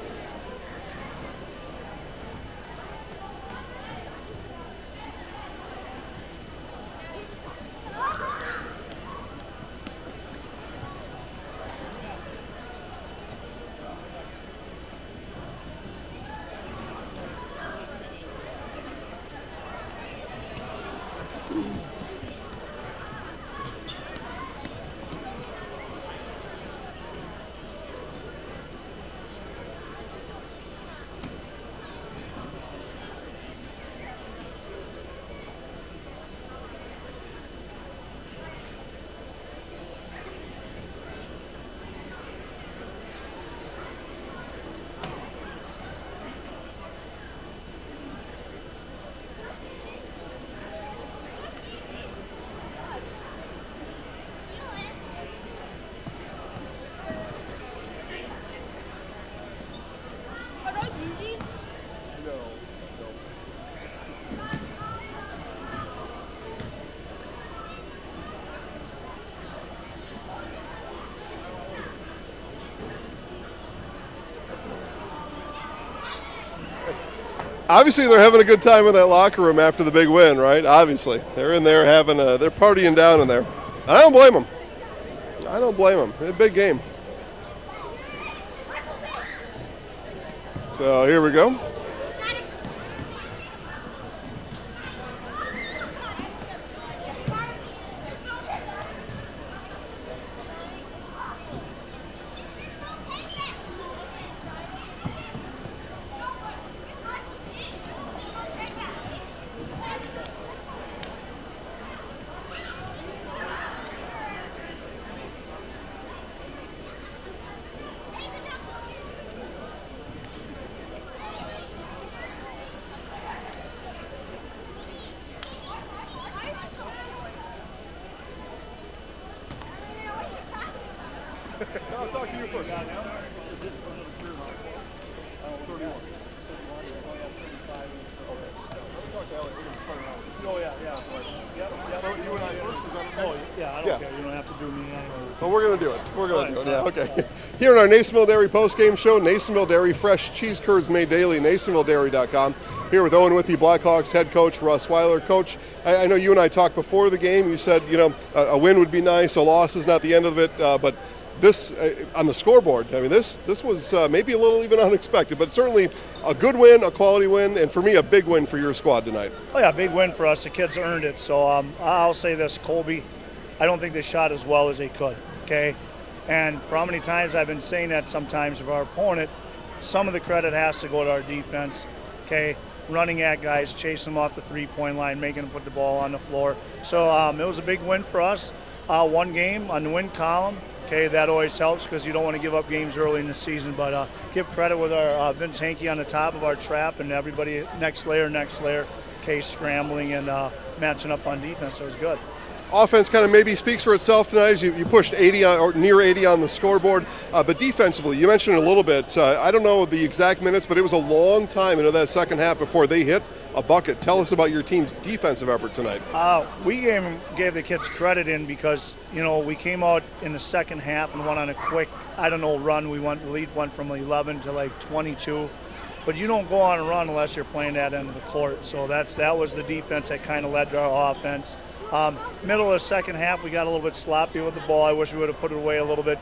Obviously, they're having a good time in that locker room after the big win, right? Obviously, they're in there they're partying down in there. I don't blame them. I don't blame them. It's a big game. So here we go. I'll talk to you first. Oh, yeah. You and I first? Oh, yeah, I don't care. You don't have to do me anyway. Well, we're going to do it. We're going to do it. Yeah, okay. Here in our Nasonville Dairy post-game show, Nasonville Dairy, fresh cheese curds made daily, NasonvilleDairy.com. Here with Owen-Withee Blackhawks head coach Russ Weiler. Coach, I know you and I talked before the game. You said, a win would be nice, a loss is not the end of it, but this, on the scoreboard, I mean, this was maybe a little even unexpected, but certainly a good win, a quality win, and for me, a big win for your squad tonight. Oh, yeah, big win for us. The kids earned it. So I'll say this, Colby, I don't think they shot as well as they could, okay? And for how many times I've been saying that sometimes of our opponent, some of the credit has to go to our defense, okay? Running at guys, chasing them off the three-point line, making them put the ball on the floor. So it was a big win for us. One game on the win column. Okay, that always helps because you don't want to give up games early in the season. But give credit with our Vince Hankey on the top of our trap and everybody next layer, okay, scrambling and matching up on defense. So it was good. Offense kind of maybe speaks for itself tonight as you pushed 80 or near 80 on the scoreboard. But defensively, you mentioned it a little bit. I don't know the exact minutes, but it was a long time into that second half before they hit a bucket. Tell us about your team's defensive effort tonight. We gave the kids credit because, we came out in the second half and went on a quick, run. The lead went from 11 to like 22. But you don't go on a run unless you're playing that end of the court. So that was the defense that kind of led to our offense. Middle of the second half, we got a little bit sloppy with the ball. I wish we would have put it away a little bit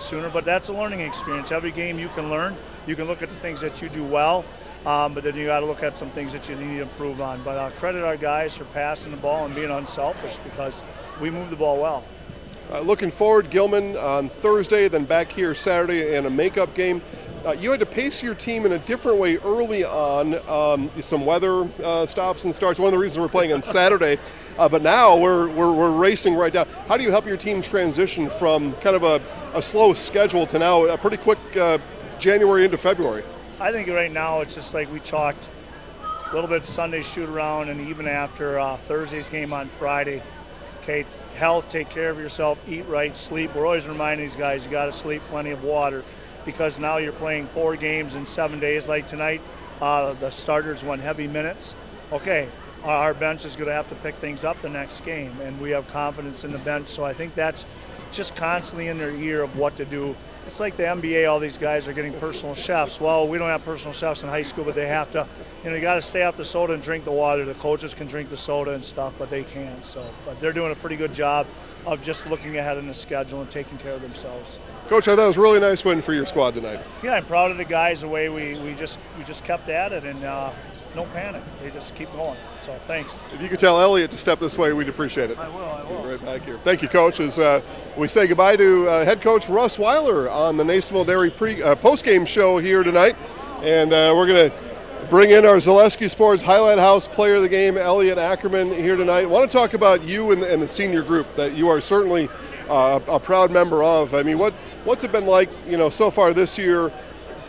sooner, but that's a learning experience. Every game you can learn. You can look at the things that you do well, but then you got to look at some things that you need to improve on. But credit our guys for passing the ball and being unselfish because we moved the ball well. Looking forward, Gilman on Thursday, then back here Saturday in a makeup game. You had to pace your team in a different way early on. Some weather stops and starts. One of the reasons we're playing on Saturday, but now we're racing right down. How do you help your team transition from kind of a slow schedule to now a pretty quick January into February? I think right now it's just like we talked a little bit Sunday shoot around, and even after Thursday's game on Friday. Okay, health, take care of yourself, eat right, sleep. We're always reminding these guys you got to sleep, plenty of water. Because now you're playing 4 games in 7 days like tonight. The starters won heavy minutes. Okay, our bench is going to have to pick things up the next game, and we have confidence in the bench. So I think that's just constantly in their ear of what to do. It's like the NBA, all these guys are getting personal chefs. Well, we don't have personal chefs in high school, but they have to, you got to stay off the soda and drink the water. The coaches can drink the soda and stuff, but they can't. So, but they're doing a pretty good job of just looking ahead in the schedule and taking care of themselves. Coach, I thought it was a really nice win for your squad tonight. Yeah, I'm proud of the guys, the way we just kept at it, and no panic. They just keep going. So thanks. If you could tell Elliot to step this way, we'd appreciate it. I will. Right back here. Thank you, Coach. As we say goodbye to head coach Russ Weiler on the Nacenville Dairy post-game show here tonight. And we're going to bring in our Zaleski Sports Highlight House player of the game, Elliot Ackerman, here tonight. I want to talk about you and the senior group that you are certainly a proud member of. I mean, what's it been like, so far this year,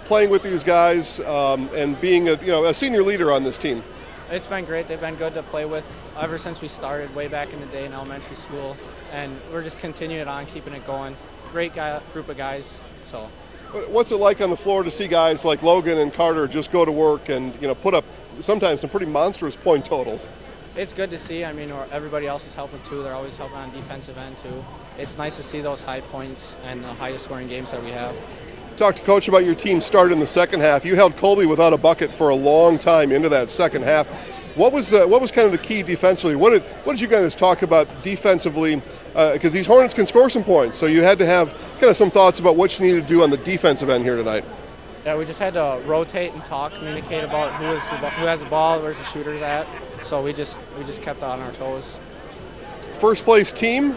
playing with these guys and being a senior leader on this team? It's been great. They've been good to play with ever since we started way back in the day in elementary school, and we're just continuing it on, keeping it going. Great group of guys. So, what's it like on the floor to see guys like Logan and Carter just go to work and put up sometimes some pretty monstrous point totals? It's good to see. I mean, everybody else is helping too. They're always helping on defensive end too. It's nice to see those high points and the highest scoring games that we have. Talk to Coach about your team start in the second half. You held Colby without a bucket for a long time into that second half. What was kind of the key defensively? What did you guys talk about defensively? Because these Hornets can score some points, so you had to have kind of some thoughts about what you needed to do on the defensive end here tonight. Yeah, we just had to rotate and talk, communicate about who has the ball, where's the shooters at. So we just kept on our toes. First place team.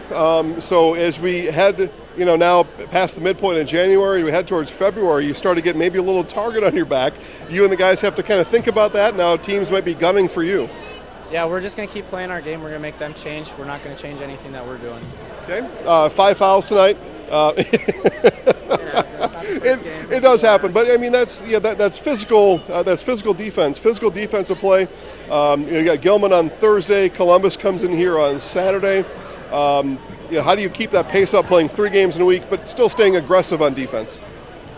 So as we head, now past the midpoint in January, we head towards February, you start to get maybe a little target on your back. You and the guys have to kind of think about that. Now teams might be gunning for you. Yeah, we're just going to keep playing our game. We're going to make them change. We're not going to change anything that we're doing. Okay. 5 fouls tonight. It does happen, but I mean that's physical. That's physical defense, physical defensive play. You got Gilman on Thursday. Columbus comes in here on Saturday. How do you keep that pace up, playing 3 games in a week, but still staying aggressive on defense?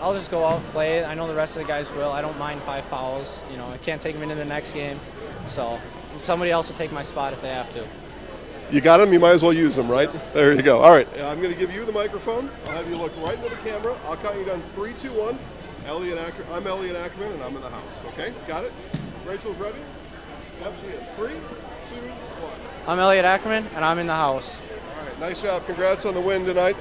I'll just go out and play. I know the rest of the guys will. I don't mind 5 fouls. I can't take them into the next game, so somebody else will take my spot if they have to. You got them, you might as well use them, right? There you go. All right, I'm going to give you the microphone. I'll have you look right into the camera. I'll count you down 3, 2, 1. I'm Elliot Ackerman, and I'm in the house. Okay, got it? Rachel's ready? Yep, she is. 3, 2, 1. I'm Elliot Ackerman, and I'm in the house. All right, nice job. Congrats on the win tonight.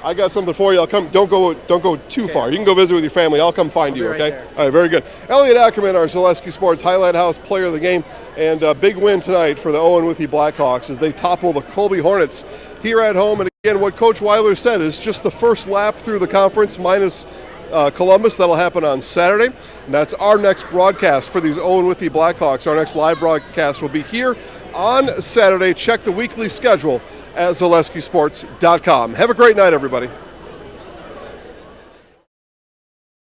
I got something for you. I'll come. Don't go too far. You can go visit with your family. I'll come find you. Okay. Right, all right. Very good. Elliot Ackerman, our Zaleski Sports Highlight House player of the game, and a big win tonight for the Owen-Withee Blackhawks as they topple the Colby Hornets here at home. And again, what Coach Weiler said is just the first lap through the conference minus Columbus. That'll happen on Saturday. And that's our next broadcast for these Owen-Withee Blackhawks. Our next live broadcast will be here on Saturday. Check the weekly schedule at ZaleskiSports.com. Have a great night, everybody.